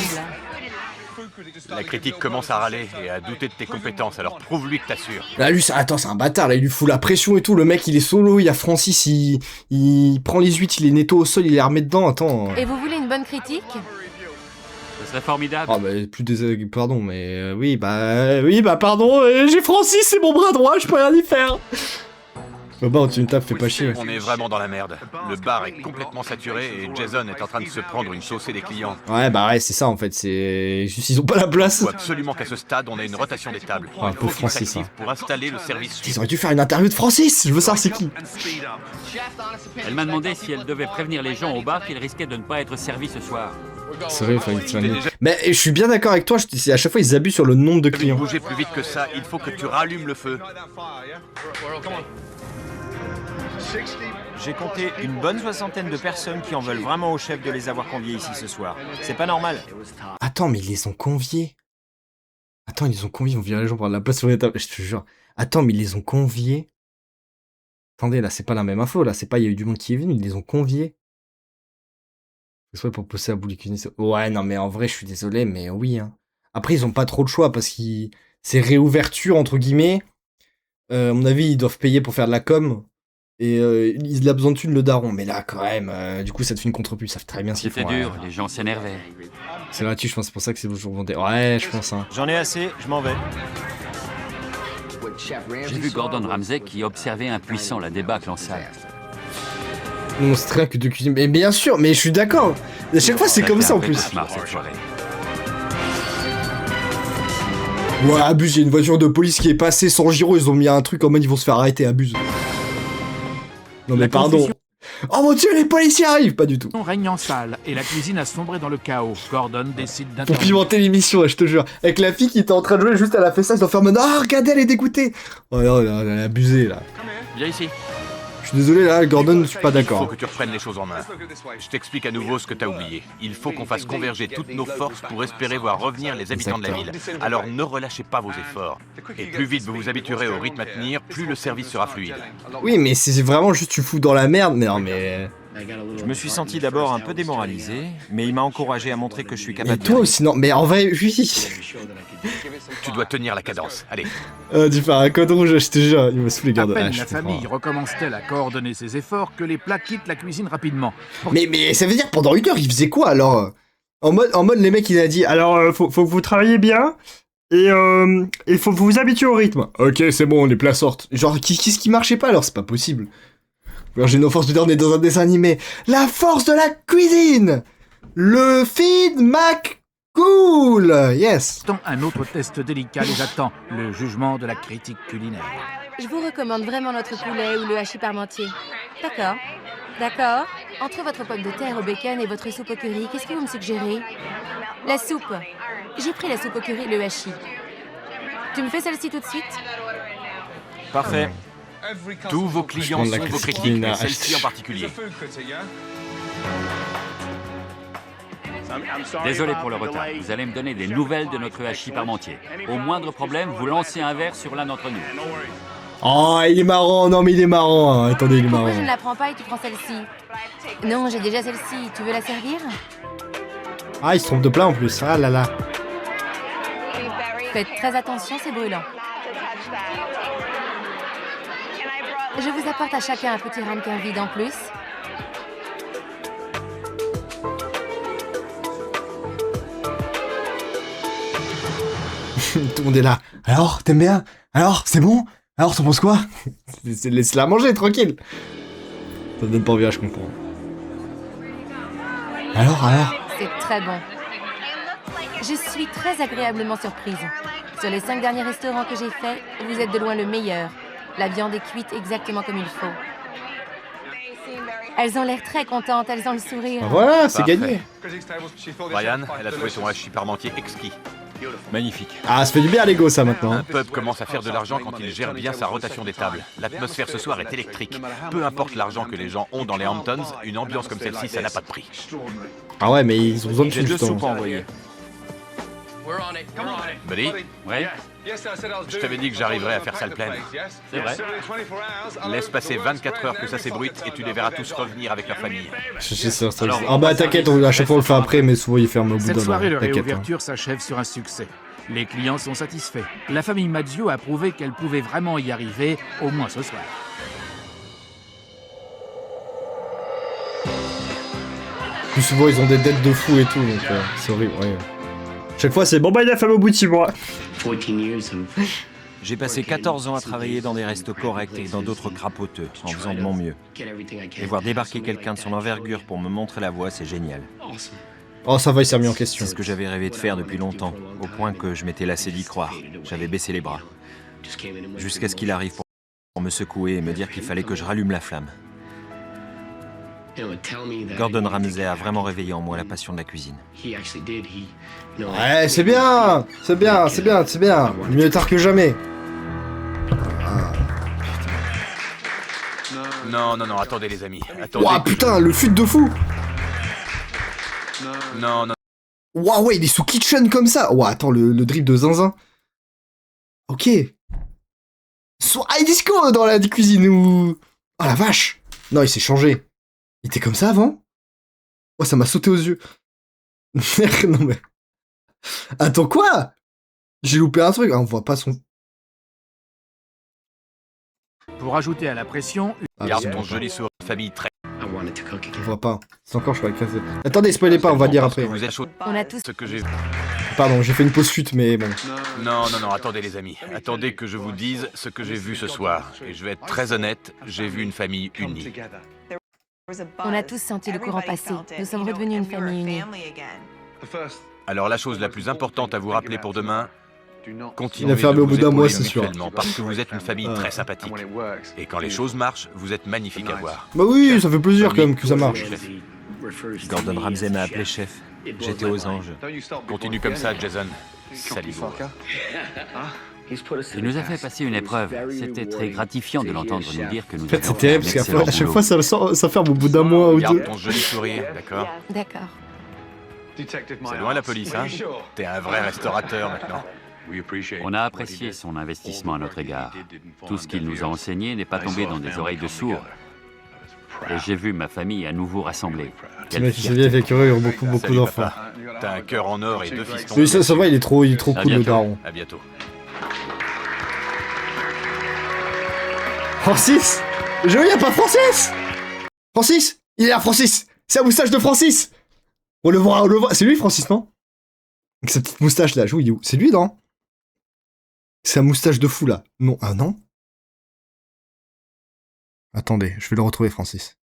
La critique commence à râler et à douter de tes compétences, alors prouve-lui que t'assures.
Là, lui, attends, c'est un bâtard, là, il lui fout la pression et tout. Le mec, il est solo, il y a Francis, il prend les huîtres, il les nettoie au sol, il les remet dedans, attends.
Et vous voulez une bonne critique?
Ce serait formidable.
Ah bah plus des pardon mais oui bah pardon j'ai Francis c'est mon bras droit je peux rien y faire. Bon tu me tapes fais pas chier.
On est vraiment dans la merde. Le bar est complètement saturé et Jason est en train de se prendre une saucée des clients.
Ouais bah ouais c'est ça en fait c'est juste ils ont pas la place.
Il faut absolument qu'à ce stade, on ait une rotation des tables.
Ah,
Il faut
pauvre
qu'il
Francis,
s'active pour installer le service
Ils
suivant.
auraient dû faire une interview de Francis je veux savoir c'est qui.
Elle m'a demandé si elle devait prévenir les gens au bar qu'ils risquaient de ne pas être servis ce soir.
C'est vrai fallait que tu fasses- Mais je suis bien d'accord avec toi à chaque fois ils abusent sur le nombre de
Pour
clients.
bouger plus vite que ça, il faut que tu rallumes le feu.
J'ai compté une bonne soixantaine de personnes qui en veulent vraiment au chef de les avoir conviés ici ce soir. C'est pas normal.
Attends, mais ils les ont conviés. Attends, ils les ont conviés, on virait les gens par la place sur les tables. Je te jure. Attends, mais ils les ont conviés. Attendez, là, c'est pas la même info, là. C'est pas, il y a eu du monde qui est venu, ils les ont conviés. C'est soit pour pousser à bout les cuisines. Ouais, non, mais en vrai, je suis désolé, mais oui, hein. Après, ils ont pas trop de choix parce que c'est réouverture, entre guillemets. À mon avis, ils doivent payer pour faire de la com. Et il a besoin de thunes, le daron. Mais là, quand même, du coup, ça te fait une contre-pub. Ça fait très bien ce qu'ils font.
C'était dur, les gens s'énervaient.
C'est gratuit, je pense. C'est pour ça que c'est toujours vendé. Ouais, je pense, hein.
J'en ai assez, je m'en vais.
J'ai vu Gordon Ramsay qui observait impuissant la débâcle en salle.
Non, c'est très que de cuisine. Mais bien sûr, mais je suis d'accord. À chaque fois, c'est comme ça en plus.
Cette soirée.
Ouais, abuse, il y a une voiture de police qui est passée sans gyro, ils ont mis un truc en mode ils vont se faire arrêter, abuse. Non mais pardon. Oh mon dieu, les policiers arrivent. Pas du tout.
On règne en salle et la cuisine a sombré dans le chaos. Gordon décide
Pour
d'intervenir.
pimenter l'émission, je te jure. Avec la fille qui était en train de jouer, juste elle a fait ça, ils doivent faire en mode ah regardez, elle est dégoûtée. Oh non, elle a abusé là.
Viens ici.
Je suis désolé là, Gordon, je suis pas
Il faut
d'accord.
que tu reprennes les choses en main. Je t'explique à nouveau ce que t'as oublié. Il faut qu'on fasse converger toutes nos forces pour espérer voir revenir les habitants de la ville. Alors ne relâchez pas vos efforts. Et plus vite vous vous habituerez au rythme à tenir, plus le service sera fluide.
Oui, mais c'est vraiment juste tu fous dans la merde, mais non mais.
Je me suis senti d'abord un peu démoralisé, mais il m'a encouragé à montrer que je suis
Mais
capable
toi
de...
aussi, non, mais en vrai, oui.
Tu dois tenir la cadence. Allez.
Tu fais un code rouge, je te jure, il me saoule les
À
Gordon.
peine
Ah, je
la
comprends.
famille recommence-t-elle à coordonner ses efforts que les plats quittent la cuisine rapidement.
Mais ça veut dire pendant 1 heure, il faisait quoi alors en mode, les mecs, il a dit alors, faut que vous travaillez bien et il faut vous habituer au rythme. Ok, c'est bon, les plats sortent. Genre, qu'est-ce qui marchait pas alors? C'est pas possible. Alors, j'ai nos forces de dire, on est dans un dessin animé. La force de la cuisine! Le feed Mac Cool! Yes!
Un autre test délicat les attend, le jugement de la critique culinaire.
Je vous recommande vraiment notre poulet ou le hachis parmentier. D'accord. D'accord. Entre votre pomme de terre au bacon et votre soupe au curry, qu'est-ce que vous me suggérez? La soupe. J'ai pris la soupe au curry et le hachis. Tu me fais celle-ci tout de suite?
Parfait.
Tous vos clients
Je prends
sont
la
vos
critique
critiques, mais
culinaire.
celle-ci en particulier.
Désolé pour le retard. Vous allez me donner des nouvelles de notre hachis parmentier. Au moindre problème, vous lancez un verre sur l'un d'entre nous.
Oh, il est marrant, non mais il est marrant. Attendez, il est marrant.
Pourquoi je ne la prends pas et tu prends celle-ci? Non, j'ai déjà celle-ci. Tu veux la servir?
Ah, il se trompe de plat en plus. Ah là là.
Faites très attention, c'est brûlant. Je vous apporte à chacun un petit ramequin vide en plus.
Tout le monde est là. Alors, t'aimes bien? Alors, c'est bon? Alors, t'en penses quoi? Laisse-la manger, tranquille. Ça donne pas envie, je comprends. Alors?
C'est très bon. Je suis très agréablement surprise. Sur les 5 derniers restaurants que j'ai faits, vous êtes de loin le meilleur. La viande est cuite exactement comme il faut. Elles ont l'air très contentes, elles ont le sourire.
Ah, voilà, c'est
Parfait.
gagné.
Brian, elle a trouvé son hachis parmentier exquis.
Magnifique.
Ah, ça fait du bien à l'ego, ça, maintenant.
Un pub commence à faire de l'argent quand il gère bien sa rotation des tables. L'atmosphère ce soir est électrique. Peu importe l'argent que les gens ont dans les Hamptons, une ambiance comme celle-ci, ça n'a pas de prix.
Ah ouais, mais ils ont besoin de
J'ai
thunes,
2
justement.
soupes à envoyer.
Buddy,
Ouais,
je t'avais dit que j'arriverais à faire salle pleine.
c'est vrai.
Laisse passer 24 heures que ça s'ébruite et tu les verras tous revenir avec leur famille.
Ah bah t'inquiète, à chaque fois on le fait après, mais souvent il ferme au bout
Cette
d'un an.
soirée de
T'inquiète. Hein.
réouverture s'achève sur un succès. Les clients sont satisfaits. La famille Maggio a prouvé qu'elle pouvait vraiment y arriver, au moins ce soir.
Plus souvent ils ont des dettes de fou et tout, donc c'est horrible. Ouais. Chaque fois c'est bon bah il a fait au bout de 6 mois.
J'ai passé 14 ans à travailler dans des restos corrects et dans d'autres crapoteux, en faisant de mon mieux. Et voir débarquer quelqu'un de son envergure pour me montrer la voie, c'est génial.
Oh ça va, il s'est remis en question.
C'est ce que j'avais rêvé de faire depuis longtemps, au point que je m'étais lassé d'y croire. J'avais baissé les bras. Jusqu'à ce qu'il arrive pour me secouer et me dire qu'il fallait que je rallume la flamme. Gordon Ramsay a vraiment réveillé en moi la passion de la cuisine.
Ouais, c'est bien. Mieux tard que jamais.
Non, attendez les amis. Attendez.
Ouah, putain, le fut de fou.
Non.
Ouah, ouais, il est sous kitchen comme ça. Ouah, attends, le drip de zinzin. Ok. Soit high disco dans la cuisine ou... Oh la vache. Non, il s'est changé. Il était comme ça avant? Oh, ça m'a sauté aux yeux. Non mais... Attends, quoi? J'ai loupé un truc. Ah, on voit pas son...
Pour ajouter à la pression...
Garde ton joli sourire de famille très...
On voit pas. C'est encore, je suis avec la... Attendez, spoilez pas, on va dire après.
Vous êtes chaud.
On a tous...
Ce que j'ai...
Pardon, j'ai fait une pause chute, mais bon.
Non, attendez les amis. Attendez que je vous dise ce que j'ai vu ce soir. Et je vais être très honnête, j'ai vu une famille unie.
On a tous senti le courant passer. Nous sommes redevenus une famille unie.
Alors la chose la plus importante à vous rappeler pour demain, continuez
Il a fermé
de
au bout
vous
d'un mois,
épauler
c'est sûr.
mutuellement, parce que vous êtes une famille très sympathique. Et quand les choses marchent, vous êtes magnifique à voir.
Bah oui, ça fait plaisir quand même que ça marche.
Gordon Ramsay m'a appelé chef. J'étais aux anges.
Continue comme ça, Jason. Saliveau.
Il nous a fait passer une épreuve. C'était très gratifiant de l'entendre nous dire que nous
En fait,
avions
c'est
fait un
terrible parce
excellent
qu'à chaque
boulot.
fois, ça ferme au bout d'un mois ou deux.
Garde ton joli sourire, d'accord?
D'accord.
C'est loin la police, hein? T'es un vrai restaurateur maintenant.
On a apprécié son investissement à notre égard. Tout ce qu'il nous a enseigné n'est pas tombé dans des oreilles de sourds. Et j'ai vu ma famille à nouveau rassemblée. Quelle
T'imagines,
fierté.
vieux avec Heureux, ils ont beaucoup
Salut,
d'enfants.
papa. T'as un cœur en or et deux fistons.
Oui, ça va, il est trop
À
cool le
bientôt.
daron.
À bientôt.
Francis! Je veux, y a pas Francis! Francis! Il est là, Francis! C'est la moustache de Francis! On le voit. C'est lui, Francis, non? Avec sa petite moustache là, je vois, il est où? C'est lui, non? C'est la moustache de fou là. Non, ah non? Attendez, je vais le retrouver, Francis.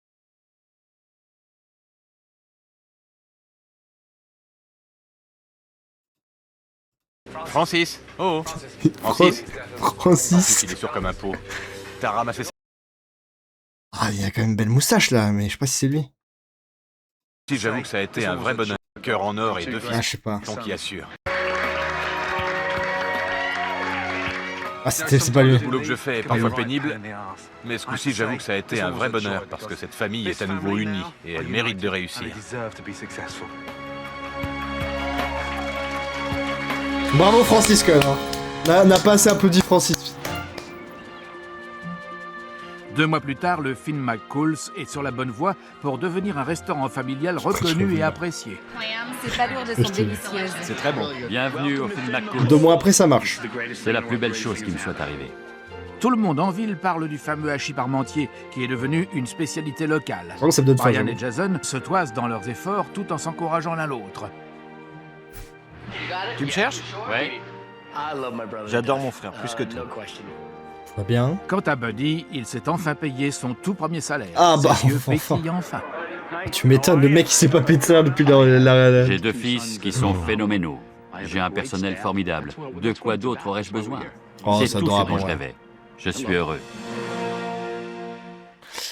Francis! Oh! Francis!
Francis!
Il est sûr comme un pot. T'as ramassé ça.
Ah, il a quand même une belle moustache là, mais je sais pas si c'est lui.
Si, j'avoue que ça a été un vrai bonheur. Cœur en or et deux
Ah, je sais pas.
fistons qui assurent.
Ah, c'est pas lui.
Le boulot que je fais est parfois pénible, mais ce coup-ci, j'avoue que ça a été un vrai bonheur parce que cette famille est à nouveau unie et elle mérite de réussir.
Bravo, Francis, quand même. Hein. N'a pas assez applaudi Francis.
2 mois plus tard, le Finn McCool's est sur la bonne voie pour devenir un restaurant familial reconnu et apprécié.
C'est pas lourd de son délicieuse.
C'est très bon.
Bienvenue au film McCool.
2 mois après, ça marche.
C'est la plus belle chose qui me soit arrivée.
Tout le monde en ville parle du fameux hachis parmentier qui est devenu une spécialité locale.
Oh, ça me donne faim,
Brian
j'avoue.
et Jason se toisent dans leurs efforts tout en s'encourageant l'un l'autre.
Tu me cherches?
Ouais.
J'adore mon frère plus que tout.
Pas bien.
Quant à Buddy, il s'est enfin payé son tout premier salaire.
Ah, bah,
Ses yeux
enfin.
pétillent enfin.
Tu m'étonnes, le mec il s'est pas pété ça depuis
J'ai 2 fils qui sont phénoménaux. J'ai un personnel formidable. De quoi d'autre aurais-je besoin?
Oh,
C'est
ça
tout
doit
ce dont je
avoir.
rêvais. Je suis heureux.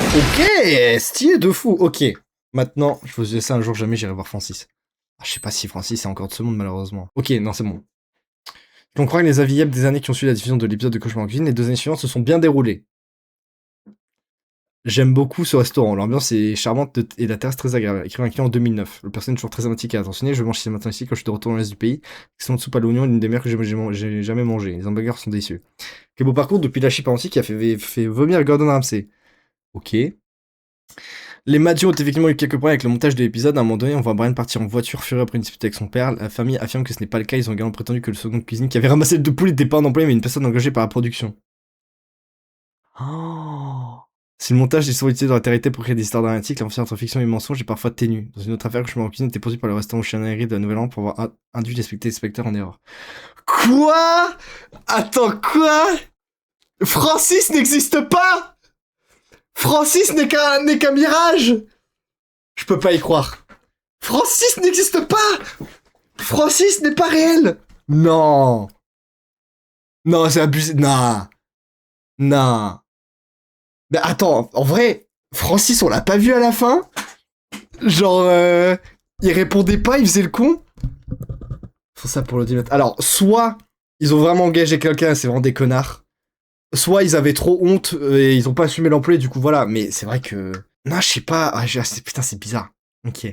Ok, stylé de fou. Ok. Maintenant, je vous dis ça un jour, jamais j'irai voir Francis. Ah, je sais pas si Francis est encore de ce monde, malheureusement. Ok, non, c'est bon. Si on croit que les avis yep des années qui ont suivi la diffusion de l'épisode de Cauchemar en cuisine, les 2 années suivantes se sont bien déroulées. J'aime beaucoup ce restaurant. L'ambiance est charmante et la terrasse très agréable. Écrit un client en 2009. Le personnel est toujours très sympathique et attentionné. Je mange maintenant ici quand je suis de retour dans l'est du pays. Excellente soupe à l'oignon, l'une des meilleures que j'ai jamais mangé. Les hamburgers sont délicieux. Quel beau parcours depuis la chip qui a fait vomir Gordon Ramsay. Ok. Les Maddions ont effectivement eu quelques problèmes avec le montage de l'épisode. À un moment donné, on voit Brian partir en voiture furieux après une dispute avec son père. La famille affirme que ce n'est pas le cas. Ils ont également prétendu que le second de cuisine qui avait ramassé le 2 poules n'était pas un employé mais une personne engagée par la production. Oh. Si le montage est souvent utilisé dans la télé pour créer des histoires dramatiques, la frontière entre fiction et mensonge est parfois ténue. Dans une autre affaire, Cauchemar en cuisine était poursuivi par le restaurant Chiennerie de la Nouvelle-Orléans pour avoir induit les spectateurs en erreur. Quoi? Attends, quoi? Francis n'existe pas? Francis n'est qu'un mirage. Je peux pas y croire. Francis n'existe pas. Francis n'est pas réel. Non. Non, c'est abusé. Non. Non. Mais attends, en vrai, Francis, on l'a pas vu à la fin? Genre, il répondait pas, il faisait le con? Faut ça pour le dimanche. Alors, soit ils ont vraiment engagé quelqu'un, c'est vraiment des connards. soit ils avaient trop honte et ils ont pas assumé l'emploi, du coup voilà. Mais c'est vrai que... Non, je sais pas. Putain, c'est bizarre. Ok.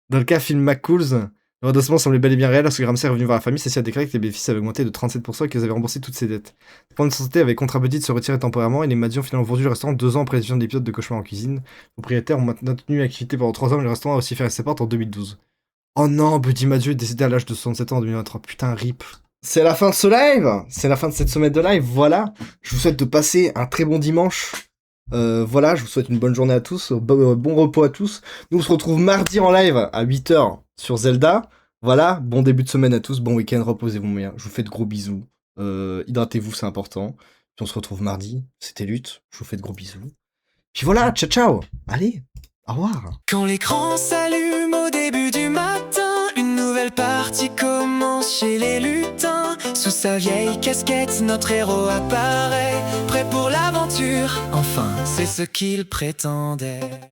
Dans le cas film McCool's, le redressement semblait bel et bien réel lorsque Ramsey est revenu voir la famille. Celle-ci a déclaré que les bénéfices avaient augmenté de 37% et qu'ils avaient remboursé toutes ses dettes. Le plan de santé avait contre-appétit de se retirer temporairement et les Maddy ont finalement vendu le restaurant 2 ans après l'épisode d'épisode de Cauchemar en cuisine. Les propriétaires ont maintenu l'activité pendant 3 ans, mais le restaurant a aussi fermé ses portes en 2012. Oh non, Buddy Mathieu est décédé à l'âge de 67 ans en 2023. Putain, rip. C'est la fin de ce live. C'est la fin de cette semaine de live. Voilà. Je vous souhaite de passer un très bon dimanche. Voilà, je vous souhaite une bonne journée à tous. Bon repos à tous. Nous, on se retrouve mardi en live à 8h sur Zelda. Voilà, bon début de semaine à tous. Bon week-end, reposez-vous bien. Je vous fais de gros bisous. Hydratez-vous, c'est important. Puis on se retrouve mardi. C'était Lutte. Je vous fais de gros bisous. Puis voilà, ciao ciao. Allez, au revoir.
Quand l'écran s'allume au début du matin, une nouvelle partie commence chez les lutins. Sous sa vieille casquette, notre héros apparaît, prêt pour l'aventure. Enfin, c'est ce qu'il prétendait.